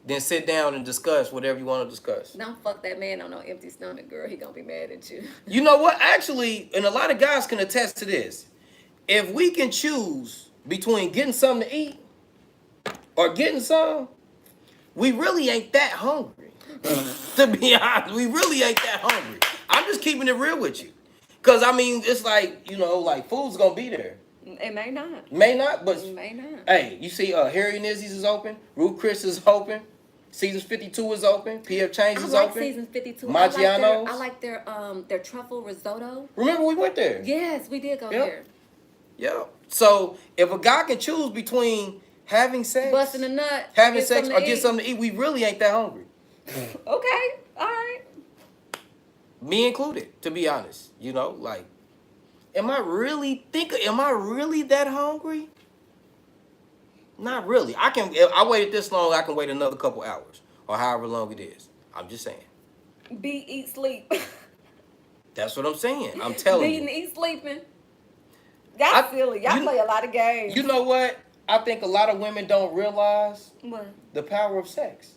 then sit down and discuss whatever you want to discuss. Don't fuck that man on no empty stomach, girl. He gonna be mad at you. You know what? Actually, and a lot of guys can attest to this. If we can choose between getting something to eat or getting some, we really ain't that hungry. To be honest, we really ain't that hungry. I'm just keeping it real with you. Because, I mean, it's like, like food's going to be there. It may not. May not, but It may not. hey, you see, Harry and Izzy's is open. Ruth Chris is open. Seasons 52 is open. PF Chang's I is like open. season 52. Maggiano's. I like their truffle risotto. Remember we went there. Yes, we did go Yep. there. Yeah. So if a guy can choose between having sex, Busting a nut. having get sex, something or to get eat. something to eat, we really ain't that hungry. Okay, all right. Me included, to be honest. You know, like, am I really that hungry? Not really. If I waited this long, I can wait another couple hours. Or however long it is. I'm just saying. Beat, eat, sleep. That's what I'm saying. I'm telling Beating, you. eat, sleeping. Y'all silly. Y'all you- play a lot of games. You know what? I think a lot of women don't realize What? the power of sex.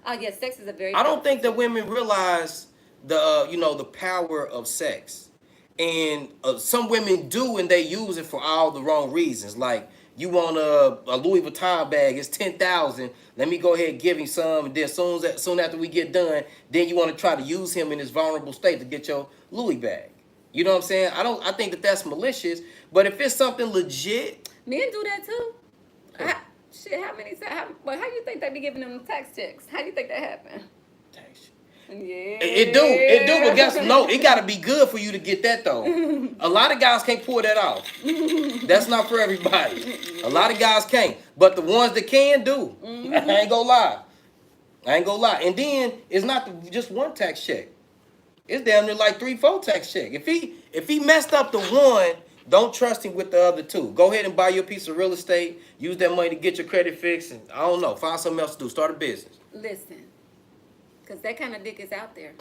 Oh, yeah, sex is a very... I don't think that women realize the power of sex. And some women do, and they use it for all the wrong reasons. Like, you want a Louis Vuitton bag, it's $10,000. Let me go ahead and give him some, and then soon after we get done, then you want to try to use him in his vulnerable state to get your Louis bag. You know what I'm saying? I think that that's malicious. But if it's something legit, Men do that too. How many times? How you think they be giving them tax checks? How do you think that happen? Yeah. It do. But guess no, it gotta be good for you to get that though. A lot of guys can't pull that off. That's not for everybody. A lot of guys can't, but the ones that can do. I ain't gonna lie. And then it's not just one tax check. It's down there like 3-4 tax check. If he messed up the one, don't trust him with the other two. Go ahead and buy your piece of real estate. Use that money to get your credit fixed, and I don't know, find something else to do. Start a business. Listen, because that kind of dick is out there.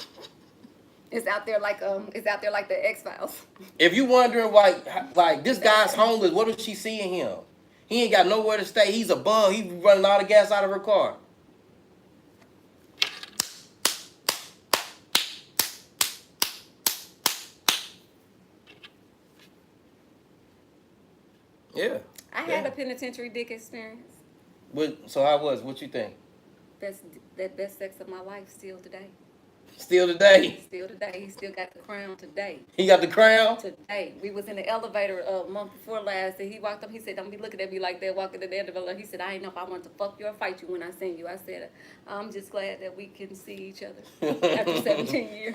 It's out there like the X-Files. If you wondering why, like this guy's homeless, what does she see in him? He ain't got nowhere to stay. He's a bum. He running all the gas out of her car. Yeah. I had a penitentiary dick experience. So how was? What you think? Best sex of my life still today. Still today. Still today. He still got the crown today. He got the crown. Today. We was in the elevator a month before last, and he walked up. He said, "Don't be looking at me like that walking in the elevator." He said, "I ain't know if I wanted to fuck you or fight you when I seen you." I said, "I'm just glad that we can see each other after 17 years."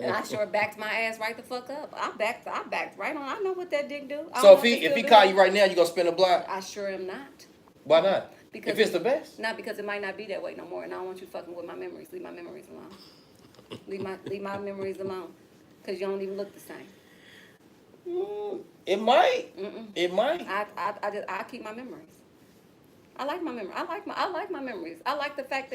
And I sure backed my ass right the fuck up. I backed right on. I know what that dick do. So if he call you right now, you gonna spin a block? I sure am not. Why not? Because if it's the best. Not because it might not be that way no more, and I don't want you fucking with my memories. Leave my memories alone. leave my memories alone, because you don't even look the same. It might. Mm-mm. It might. I keep my memories. I like my memory. I like my memories. I like the fact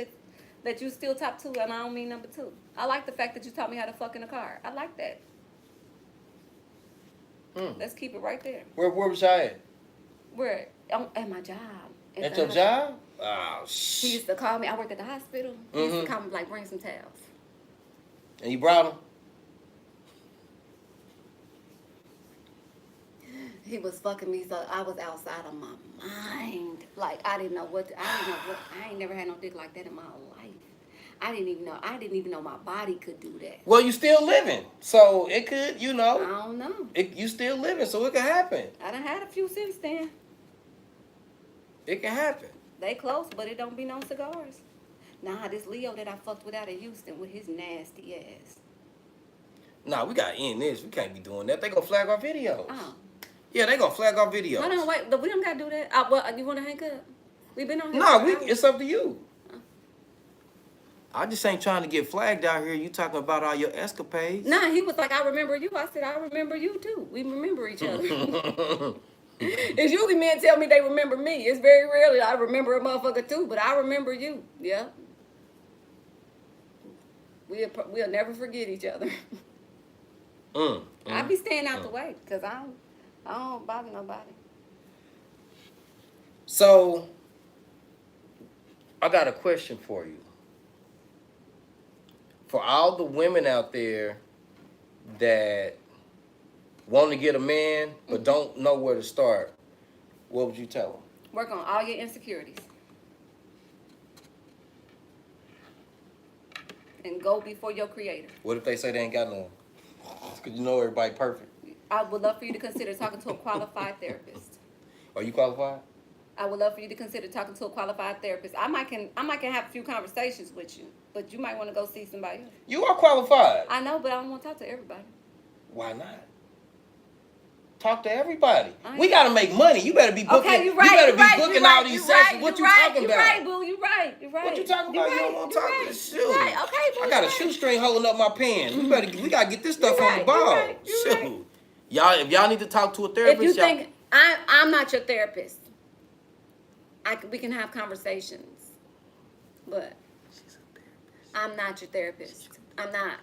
that you still top 2, and I don't mean number 2. I like the fact that you taught me how to fuck in a car. I like that. Let's keep it right there. Where was y'all at? Where? At my job. At your job? Oh, He shit. used to call me. I worked at the hospital. He used to call me like, bring some towels. And you brought him? He was fucking me, so I was outside of my mind. Like I didn't know what. I ain't never had no dick like that in my life. I didn't even know my body could do that. Well, you still living, so it could, I don't know. you still living, so it could happen. I done had a few since then. It can happen. They close, but it don't be no cigars. Nah, this Leo that I fucked with out of Houston with his nasty ass. Nah, we gotta end this. We can't be doing that. They gonna flag our videos. Oh. Yeah, they gonna flag our videos. Hold on, wait. We don't gotta do that. Well, you wanna hang up? We been on here. Nah, for hours. it's up to you. I just ain't trying to get flagged out here. You talking about all your escapades? Nah, he was like, I remember you. I said, I remember you too. We remember each other. It's usually men tell me they remember me. It's very rarely I remember a motherfucker too, but I remember you. Yeah. We'll never forget each other. I be staying out the way because I don't bother nobody. So, I got a question for you. For all the women out there that want to get a man but don't know where to start, what would you tell them? Work on all your insecurities. And go before your creator. What if they say they ain't got none? Because you know everybody perfect. I would love for you to consider talking to a qualified therapist. Are you qualified? I would love for you to consider talking to a qualified therapist. I might can have a few conversations with you, but you might want to go see somebody else. You are qualified. I know, but I don't want to talk to everybody. Why not? Talk to everybody. I We am. gotta make money. You better be booking. Okay, you're right. You better you're be right, booking you're all right, these you're sessions. right, What you you're right, talking you're about? Right, boo. You're right. You're right. What you talking about? You're You right, don't want to you're talk right, to the you're shoe. right. Okay, boo. I got a you're right. shoestring holding up my pants. We gotta get this stuff You're on the right, ball. you're right, you're Shoot. right. Y'all, if y'all need to talk to a If therapist, you y'all, think I'm not your therapist, we can have conversations, but I'm not your therapist. I'm not.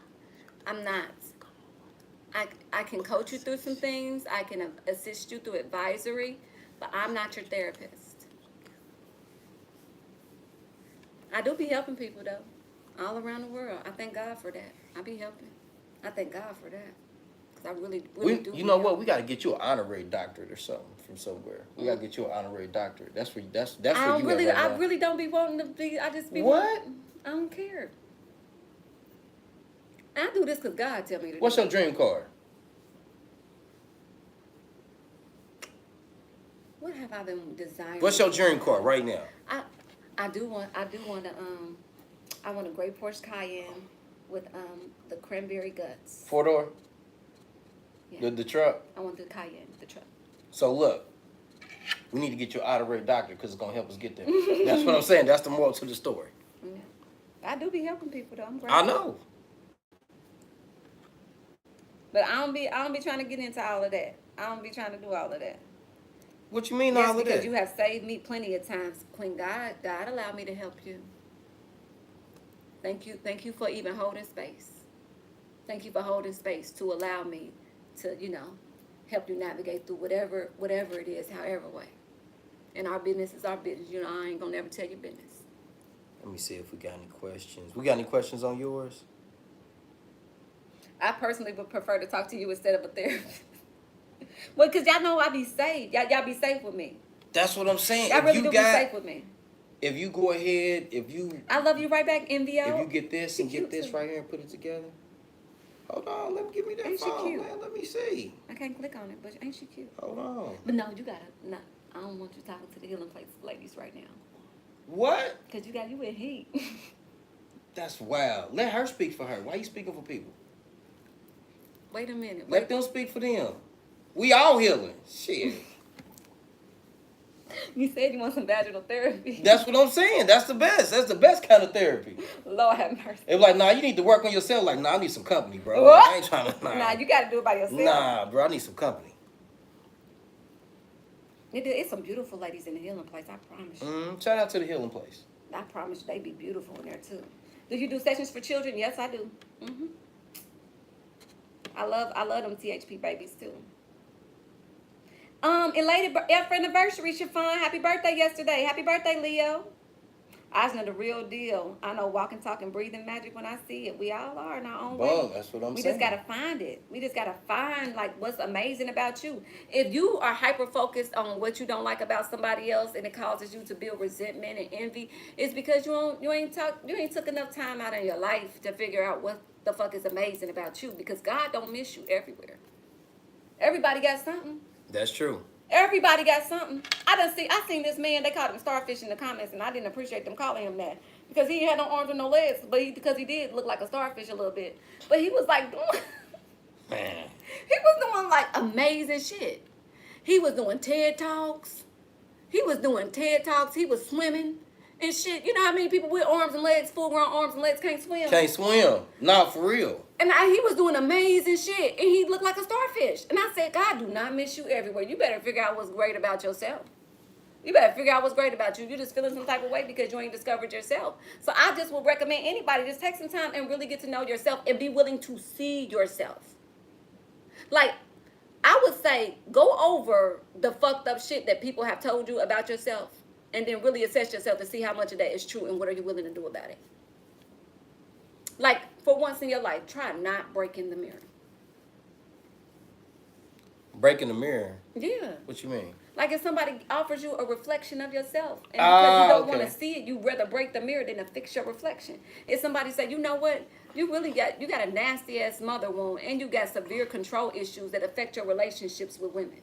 I can coach you through some things. I can assist you through advisory, but I'm not your therapist. I do be helping people though, all around the world. I thank God for that. I be helping. I thank God for that. Cause I really do. you know what? We gotta get you an honorary doctorate or something from somewhere. We gotta get you an honorary doctorate. That's where that's I where don't you really. at right I now. really don't be wanting to be. I just be. What? I don't care. I do this because God tell me to. What's do your dream car? What have I been desiring? What's your dream car right now? I do want to I want a gray Porsche Cayenne with the cranberry guts. 4-door? Yeah. The truck? I want the Cayenne, the truck. So look, we need to get you an honorary doctorate because it's gonna help us get there. That's what I'm saying. That's the moral to the story. Yeah. I do be helping people though. I'm I grateful. know. But I don't be trying to get into all of that. I don't be trying to do all of that. What you mean Yes, all of because that? you have saved me plenty of times. Queen, God allowed me to help you. Thank you for even holding space. Thank you for holding space to allow me to, help you navigate through whatever it is, however way. And our business is our business. I ain't gonna never tell your business. Let me see if we got any questions. We got any questions on yours? I personally would prefer to talk to you instead of a therapist. Well, because y'all know I be safe. Y'all be safe with me. That's what I'm saying. Y'all If really you do got, be safe with me. if you go ahead, I love you right back, MVO. if you get this and She get cute this too. right here and put it together. Hold on, let me give me that Ain't she phone, cute? man. Let me see. I can't click on it, but ain't she cute? Hold on. But no, you gotta. No, I don't want you talking to the healing place ladies right now. What? Cause you in heat. That's wild. Let her speak for her. Why you speaking for people? Wait a minute. Let them speak for them. We all healing. Shit. You said you want some vaginal therapy. That's what I'm saying. That's the best. That's the best kind of therapy. Lord have mercy. It's like, nah, you need to work on yourself. Like, nah, I need some company, bro. What? Like, I ain't trying to. Nah, you gotta do it by yourself. Nah, bro, I need some company. It's some beautiful ladies in the healing place. I promise you. Shout out to the healing place. I promise you, they be beautiful in there too. Do you do sessions for children? Yes, I do. I love them THP babies too. Elated F anniversary, Chiffon. Happy birthday yesterday. Happy birthday, Leo. I know the real deal. I know walking, talking, breathing magic when I see it. We all are in our own way. Well, that's what I'm We saying. just gotta find it. We just gotta find what's amazing about you. If you are hyper focused on what you don't like about somebody else and it causes you to build resentment and envy, it's because you ain't took enough time out of your life to figure out what the fuck is amazing about you. Because God don't miss you everywhere. Everybody got something. That's true. Everybody got something. I seen this man, they called him Starfish in the comments, and I didn't appreciate them calling him that. Because he had no arms and no legs, but because he did look like a starfish a little bit. But he was like doing Man. he was doing like amazing shit. He was doing TED Talks. He was swimming and shit. You know how many people with arms and legs, full grown arms and legs can't swim? Can't swim. Not for real. And he was doing amazing shit, and he looked like a starfish. And I said, God do not miss you everywhere. You better figure out what's great about yourself. You better figure out what's great about you. You're just feeling some type of way because you ain't discovered yourself. So I just would recommend anybody, just take some time and really get to know yourself and be willing to see yourself. Like, I would say, go over the fucked up shit that people have told you about yourself and then really assess yourself to see how much of that is true and what are you willing to do about it. Like, for once in your life, try not breaking the mirror. Breaking the mirror. Yeah. What you mean? Like if somebody offers you a reflection of yourself, and because you don't want Okay. to see it, you rather break the mirror than to fix your reflection. If somebody say, you know what, you got a nasty ass mother wound, and you got severe control issues that affect your relationships with women,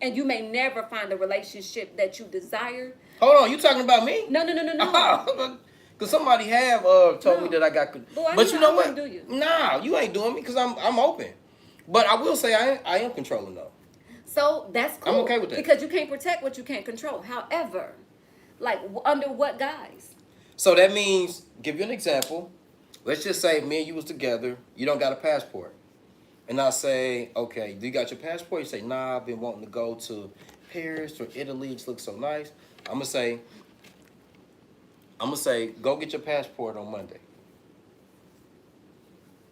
and you may never find a relationship that you desire. Hold on, you talking about me? No. Cause somebody have told me No. that I got. Boy, But you know I what? wouldn't do you. Nah, you ain't doing me because I'm open. But I will say I am controlling though. So that's cool. I'm okay with that. Because you can't protect what you can't control. However, like under what guise? So that means, give you an example. Let's just say me and you was together. You don't got a passport. And I say, okay, do you got your passport? You say, nah, I've been wanting to go to Paris or Italy. It looks so nice. I'm gonna say, go get your passport on Monday.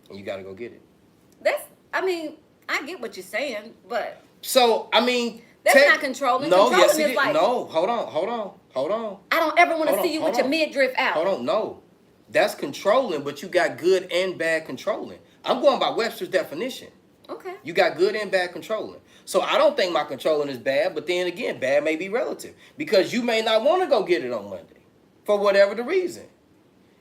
And you gotta go get it. I get what you're saying, but So, I mean, that's not controlling. No, Controlling yes, is it is. like, No, hold on. I don't ever want to Hold see on, you hold with your on. midriff out. Hold on, no. That's controlling, but you got good and bad controlling. I'm going by Webster's definition. Okay. You got good and bad controlling. So I don't think my controlling is bad, but then again, bad may be relative. Because you may not want to go get it on Monday for whatever the reason.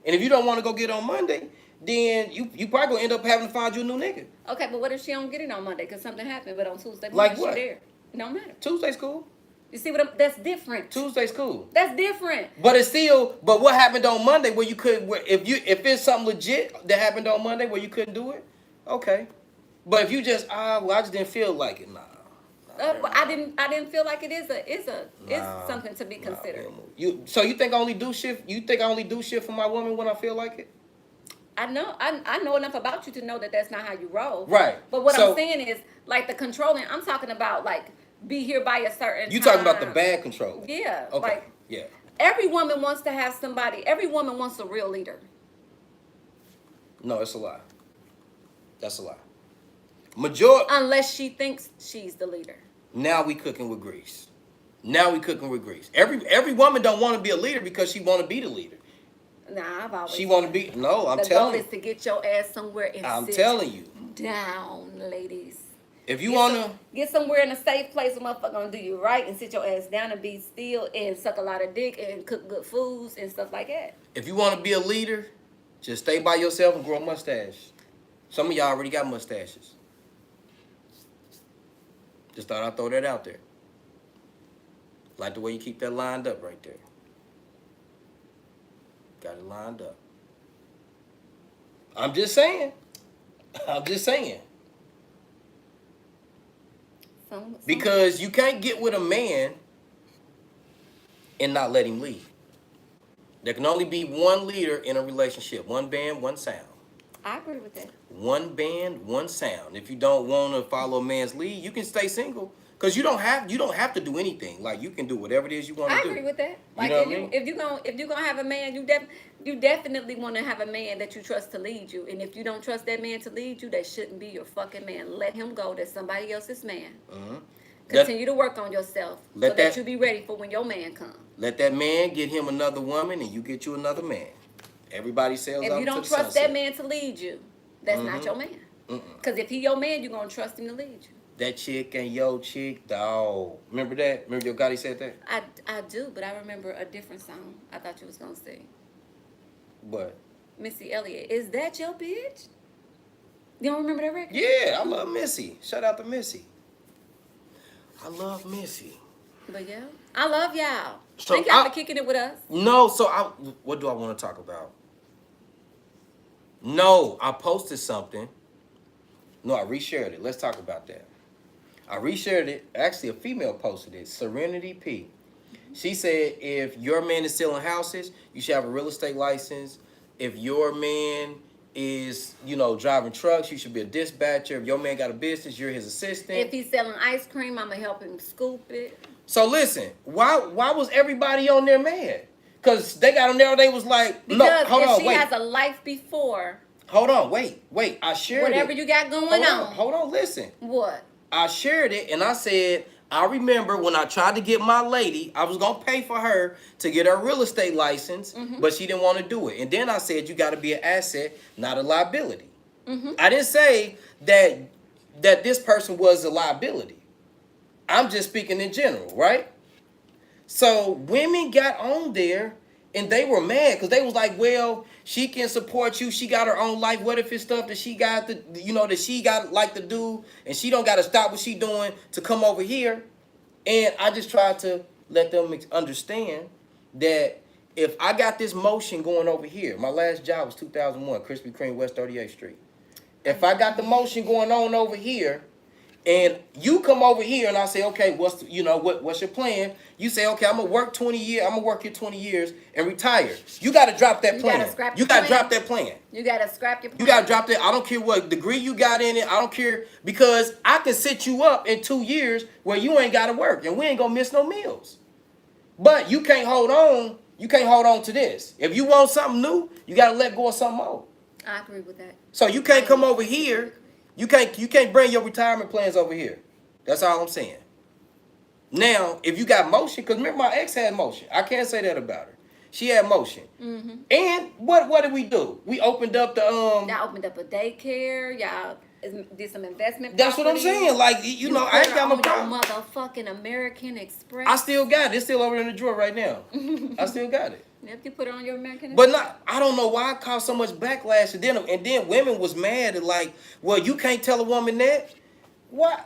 And if you don't want to go get it on Monday, then you probably going to end up having to find you a new nigga. Okay, but what if she don't get it on Monday because something happened, but on Tuesday Like morning what? she there? It don't matter. Tuesday's cool. You see what that's different. Tuesday's cool. That's different. But it's still, but what happened on Monday where you couldn't, if it's something legit that happened on Monday where you couldn't do it, okay. But if you just, I just didn't feel like it, nah. But I didn't feel like it is something to be considered. So you think I only do shit? You think I only do shit for my woman when I feel like it? I know enough about you to know that that's not how you roll. Right. But what So- I'm saying is, like the controlling, I'm talking about like be here by a certain You time. talking about the bad control? Yeah. Okay. Like Yeah. every woman wants to have somebody. Every woman wants a real leader. No, it's a lie. That's a lie. Majority. Unless she thinks she's the leader. Now we cooking with grease. Every woman don't want to be a leader because she want to be the leader. Nah, I've always. She want to be. No, I'm the telling goal you. is to get your ass somewhere and I'm sit telling you. down, ladies. If you want to. Get somewhere in a safe place where motherfucker gonna do you right and sit your ass down and be still and suck a lot of dick and cook good foods and stuff like that. If you want to be a leader, just stay by yourself and grow a mustache. Some of y'all already got mustaches. Just thought I'd throw that out there. Like the way you keep that lined up right there. Got it lined up. I'm just saying. Because you can't get with a man and not let him lead. There can only be one leader in a relationship. One band, one sound. I agree with that. One band, one sound. If you don't want to follow a man's lead, you can stay single. Cause you don't have to do anything. Like you can do whatever it is you want to do. I agree with that. Like know what I mean? if you gonna have a man, you definitely want to have a man that you trust to lead you. And if you don't trust that man to lead you, that shouldn't be your fucking man. Let him go. That's somebody else's man. Mm-hmm. Continue to work on yourself so Let that that- you be ready for when your man comes. Let that man get him another woman, and you get you another man. Everybody sails If out you don't to the trust sunset. that man to lead you, that's not your man. Mm-mm. Because if he your man, you're gonna trust him to lead you. That chick and yo chick, dawg. Remember that? Remember your Gotti said that? I do, but I remember a different song. I thought you was gonna sing. But Missy Elliott, is that your bitch? You don't remember that record? yeah, I love Missy. Shout out to Missy. I love Missy. But yeah, I love y'all. So Thank y'all for kicking it with us. No, what do I want to talk about? No, I posted something. No, I reshared it. Let's talk about that. I reshared it. Actually, a female posted it. Serenity P. She said, if your man is selling houses, you should have a real estate license. If your man is, driving trucks, you should be a dispatcher. If your man got a business, you're his assistant. If he's selling ice cream, I'ma help him scoop it. So listen, why was everybody on there mad? Because they got on there, they was like, Because no, hold if on, she wait. has a life before, Hold on, wait. I shared whatever it. you got going on. Hold on, listen. What? I shared it and I said, I remember when I tried to get my lady, I was going to pay for her to get her real estate license, but she didn't want to do it. And then I said, you got to be an asset, not a liability. I didn't say that that this person was a liability. I'm just speaking in general, right? So women got on there and they were mad because they was like, well, she can support you. She got her own life. What if it's stuff that she got to, that she got like to do and she don't got to stop what she doing to come over here? And I just tried to let them understand that if I got this motion going over here, my last job was 2001, Krispy Kreme, West 38th Street. If I got the motion going on over here, and you come over here and I say, okay, what's your plan? You say, okay, I'm gonna work 20 years. I'm gonna work here 20 years and retire. You gotta drop that plan. You gotta drop that plan. You gotta scrap your plan. You gotta drop that. I don't care what degree you got in it. I don't care, because I can set you up in 2 years where you ain't gotta work and we ain't gonna miss no meals. But you can't hold on. You can't hold on to this. If you want something new, you gotta let go of something old. I agree with that. So you can't come over here. You can't bring your retirement plans over here. That's all I'm saying. Now, if you got motion, because remember my ex had motion. I can't say that about her. She had motion. Mm-hmm. And what did we do? We opened up the Y'all opened up a daycare. Y'all did some investment. That's what I'm saying. Like I ain't got no problem. Motherfucking American Express. I still got it. It's still over in the drawer right now. I still got it. If you put it on your American But Express. I don't know why I caused so much backlash, and then women was mad at like, well, you can't tell a woman that. Why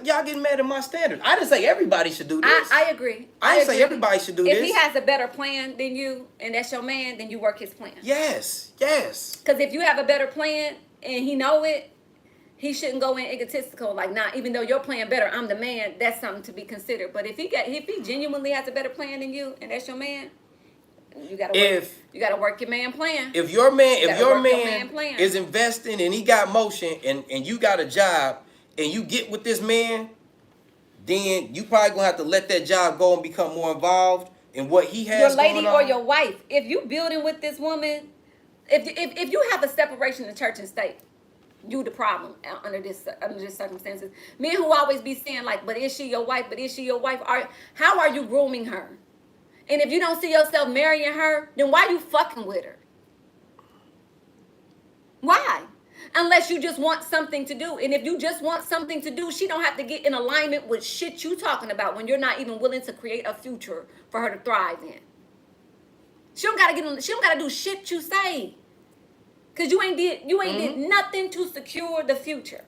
y'all getting mad at my standard? I didn't say everybody should do this. I agree. I didn't say everybody should do this. If he has a better plan than you, and that's your man, then you work his plan. Yes. Because if you have a better plan and he know it, he shouldn't go in egotistical like, nah, even though your plan better, I'm the man. That's something to be considered. But if he genuinely has a better plan than you, and that's your man, you gotta work your man plan. If your man is investing and he got motion and you got a job and you get with this man, then you probably gonna have to let that job go and become more involved in what he has going on. Your lady or your wife. If you building with this woman, if you have a separation of church and state, you the problem under this circumstances. Men who always be saying like, but is she your wife? But is she your wife? How are you grooming her? And if you don't see yourself marrying her, then why you fucking with her? Why? Unless you just want something to do. And if you just want something to do, she don't have to get in alignment with shit you talking about when you're not even willing to create a future for her to thrive in. She don't gotta do shit you say. Cause you ain't did nothing to secure the future.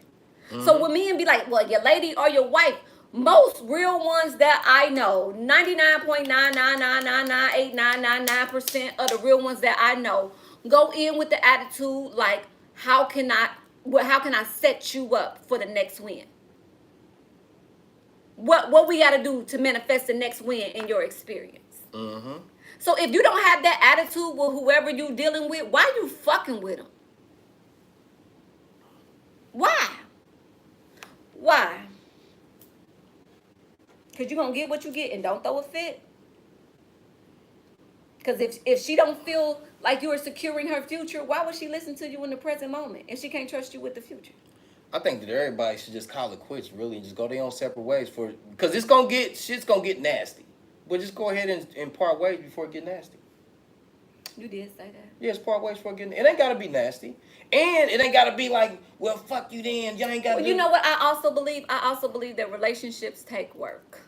Mm-hmm. So when men be like, well, your lady or your wife, most real ones that I know, 99.999998999% of the real ones that I know go in with the attitude like, how can I set you up for the next win? What we got to do to manifest the next win in your experience? Mm-hmm. So if you don't have that attitude with whoever you dealing with, why you fucking with them? Why? Because you're going to get what you get and don't throw a fit. Because if she don't feel like you are securing her future, why would she listen to you in the present moment if she can't trust you with the future? I think that everybody should just call it quits, really, and just go their own separate ways because shit's gonna get nasty. But just go ahead and part ways before it get nasty. You did say that. Yes, part ways before it get nasty. It ain't gotta be nasty. And it ain't gotta be like, well, fuck you then. Y'all ain't gotta you know what I also believe that relationships take work.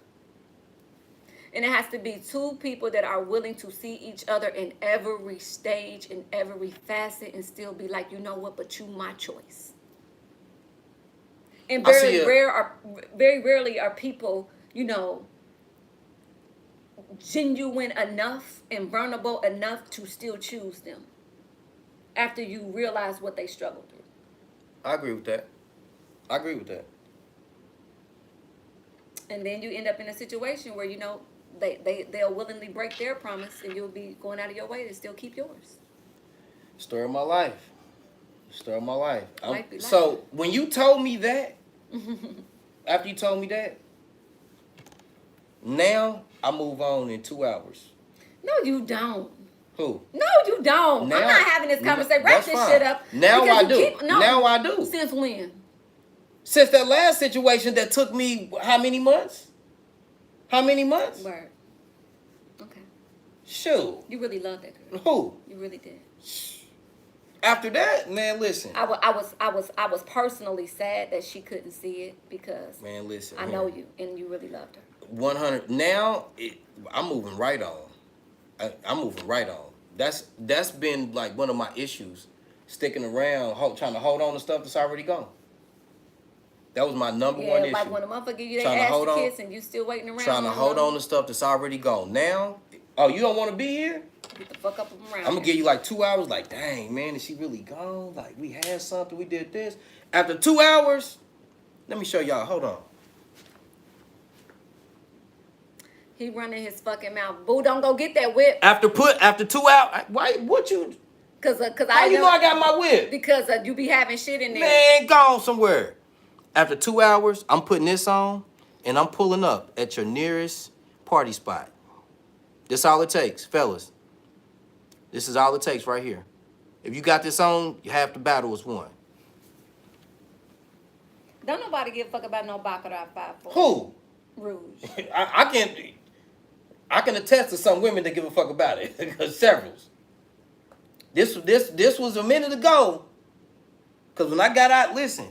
And it has to be two people that are willing to see each other in every stage, in every facet, and still be like, you know what, but you my choice. And very rarely are people, genuine enough and vulnerable enough to still choose them after you realize what they struggled through. I agree with that. And then you end up in a situation where, they'll willingly break their promise and you'll be going out of your way to still keep yours. Story of my life. So when you told me that, after you told me that, now I move on in 2 hours. No, you don't. Who? No, you don't. Now, I'm not having this conversation. Wrap this fine. shit up. Now I do. Now I do. Since when? Since that last situation that took me how many months? Word. Okay. Shoot. You really loved that girl. Who? You really did. After that, man, listen. I was personally sad that she couldn't see it because Man, listen. I know you and you really loved her. 100. Now, I'm moving right on. I'm moving right on. That's been like one of my issues, sticking around, trying to hold on to stuff that's already gone. That was my number one issue. Like when a motherfucker give you Trying their to ass hold to on. kiss and you still waiting around. Trying to hold on to stuff that's already gone. Now, oh, you don't want to be here? Get the fuck up and around. I'm gonna give you like 2 hours. Like, dang, man, is she really gone? Like, we had something, we did this. After 2 hours, let me show y'all. Hold on. He running his fucking mouth. Boo, don't go get that whip. After 2 hours, why? What you? Cause How you know I got my whip? Because you be having shit in there. Man, gone somewhere. After 2 hours, I'm putting this on, and I'm pulling up at your nearest party spot. That's all it takes, fellas. This is all it takes right here. If you got this on, half the battle is won. Don't nobody give a fuck about no Baccarat 5-4. Who? Rouge. I can attest to some women that give a fuck about it. Because several. This was a minute ago. Because when I got out, listen.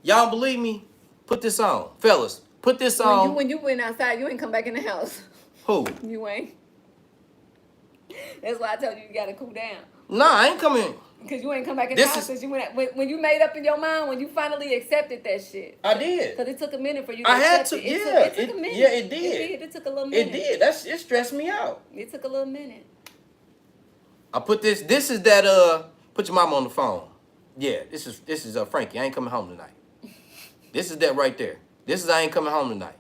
Y'all don't believe me? Put this on. Fellas, put this on. When you went outside, you ain't come back in the house. Who? You ain't. That's why I told you gotta cool down. Nah, I ain't coming. Because you ain't come back in the house because you went when you made up in your mind, when you finally accepted that shit. I did. Because it took a minute for you to accept it. It took a minute. Yeah, it did. It took a little minute. It did. It stressed me out. It took a little minute. I put this is that put your mama on the phone. Yeah, this is Frankie. I ain't coming home tonight. This is that right there. This is I ain't coming home tonight.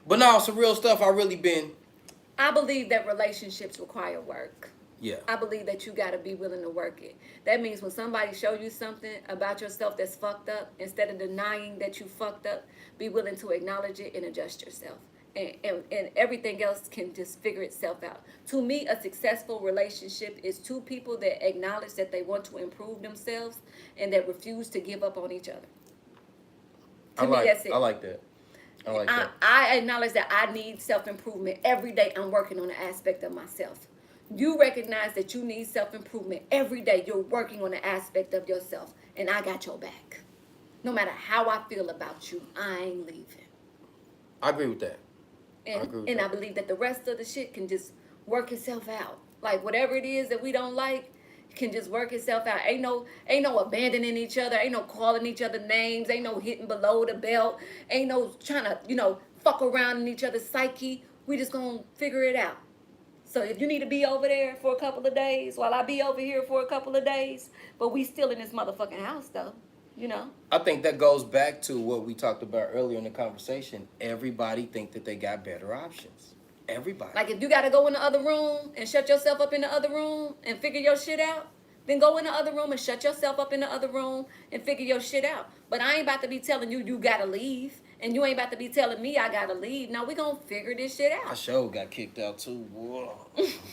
But no, some real stuff I believe that relationships require work. Yeah. I believe that you got to be willing to work it. That means when somebody show you something about yourself that's fucked up, instead of denying that you fucked up, be willing to acknowledge it and adjust yourself. And everything else can just figure itself out. To me, a successful relationship is two people that acknowledge that they want to improve themselves and that refuse to give up on each other. To me, that's it. I like that. I acknowledge that I need self-improvement. Every day I'm working on an aspect of myself. You recognize that you need self-improvement. Every day you're working on an aspect of yourself. And I got your back. No matter how I feel about you, I ain't leaving. I agree with that. And I believe that the rest of the shit can just work itself out. Like whatever it is that we don't like can just work itself out. Ain't no abandoning each other. Ain't no calling each other names. Ain't no hitting below the belt. Ain't no trying to, fuck around in each other's psyche. We just gonna figure it out. So if you need to be over there for a couple of days while I be over here for a couple of days, but we still in this motherfucking house though, I think that goes back to what we talked about earlier in the conversation. Everybody think that they got better options. Everybody. Like if you got to go in the other room and shut yourself up in the other room and figure your shit out, then go in the other room and shut yourself up in the other room and figure your shit out. But I ain't about to be telling you got to leave. And you ain't about to be telling me I got to leave. Now we going to figure this shit out. I sure got kicked out too. Boy.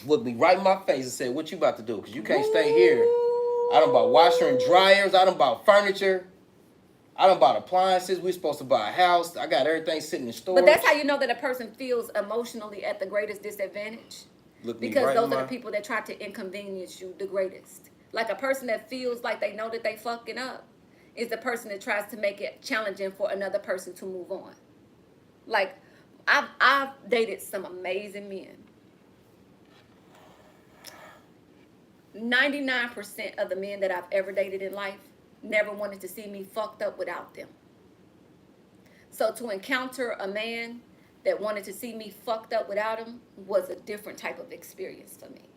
Looked me right in my face and said, what you about to do? Because you can't stay here. I done bought washer and dryers. I done bought furniture. I done bought appliances. We supposed to buy a house. I got everything sitting in storage. But that's how you know that a person feels emotionally at the greatest disadvantage. Because those are the people that try to inconvenience you the greatest. Like a person that feels like they know that they fucking up is the person that tries to make it challenging for another person to move on. Like, I've dated some amazing men. 99% of the men that I've ever dated in life never wanted to see me fucked up without them. So to encounter a man that wanted to see me fucked up without him was a different type of experience for me.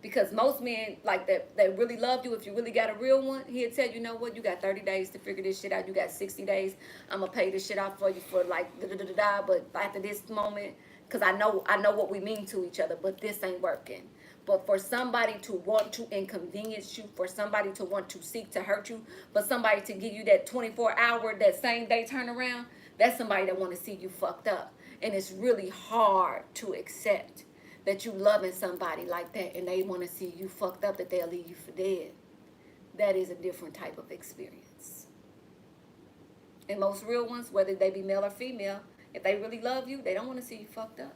Because most men, like that really loved you, if you really got a real one, he'd tell you, you know what, you got 30 days to figure this shit out. You got 60 days. I'm going to pay this shit out for you for like da-da-da-da-da. But after this moment, because I know what we mean to each other, but this ain't working. But for somebody to want to inconvenience you, for somebody to want to seek to hurt you, but somebody to give you that 24-hour, that same day turnaround, that's somebody that want to see you fucked up. And it's really hard to accept that you loving somebody like that and they want to see you fucked up, that they'll leave you for dead. That is a different type of experience. And most real ones, whether they be male or female, if they really love you, they don't want to see you fucked up.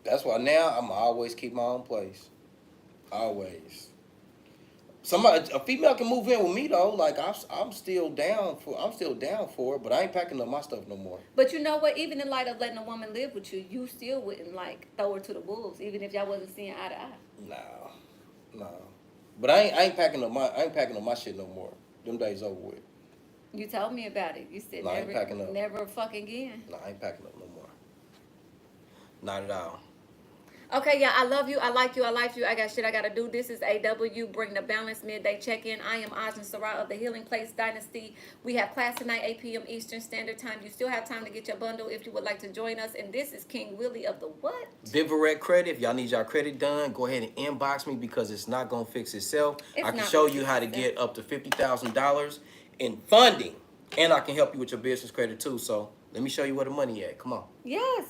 That's why now I'm always keep my own place. Always. Somebody, a female can move in with me though. Like I'm still down for it, but I ain't packing up my stuff no more. But you know what? Even in light of letting a woman live with you, you still wouldn't like throw her to the wolves, even if y'all wasn't seeing eye to eye. No. But I ain't packing up my shit no more. Them days over with. You told me about it. You said No, I ain't packing up. never fucking again. No, I ain't packing up no more. Not at all. Okay, yeah, I love you. I like you. I like you. I got shit I gotta do. This is AW. Bring the balance midday check-in. I am Ajin Sarah of the Healing Place Dynasty. We have class tonight, 8 p.m. Eastern Standard Time. You still have time to get your bundle if you would like to join us. And this is King Willie of the what? Vivaret credit. If y'all need y'all credit done, go ahead and inbox me because it's not gonna fix itself. It's I can not show gonna you fix how to itself. get up to $50,000 in funding, and I can help you with your business credit too. So let me show you where the money at. Come on. Yes.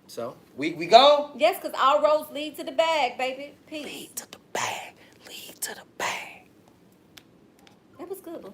So we go. Yes, because all roads lead to the bag, baby. Peace. Lead to the bag. Lead to the bag. That was good, boo.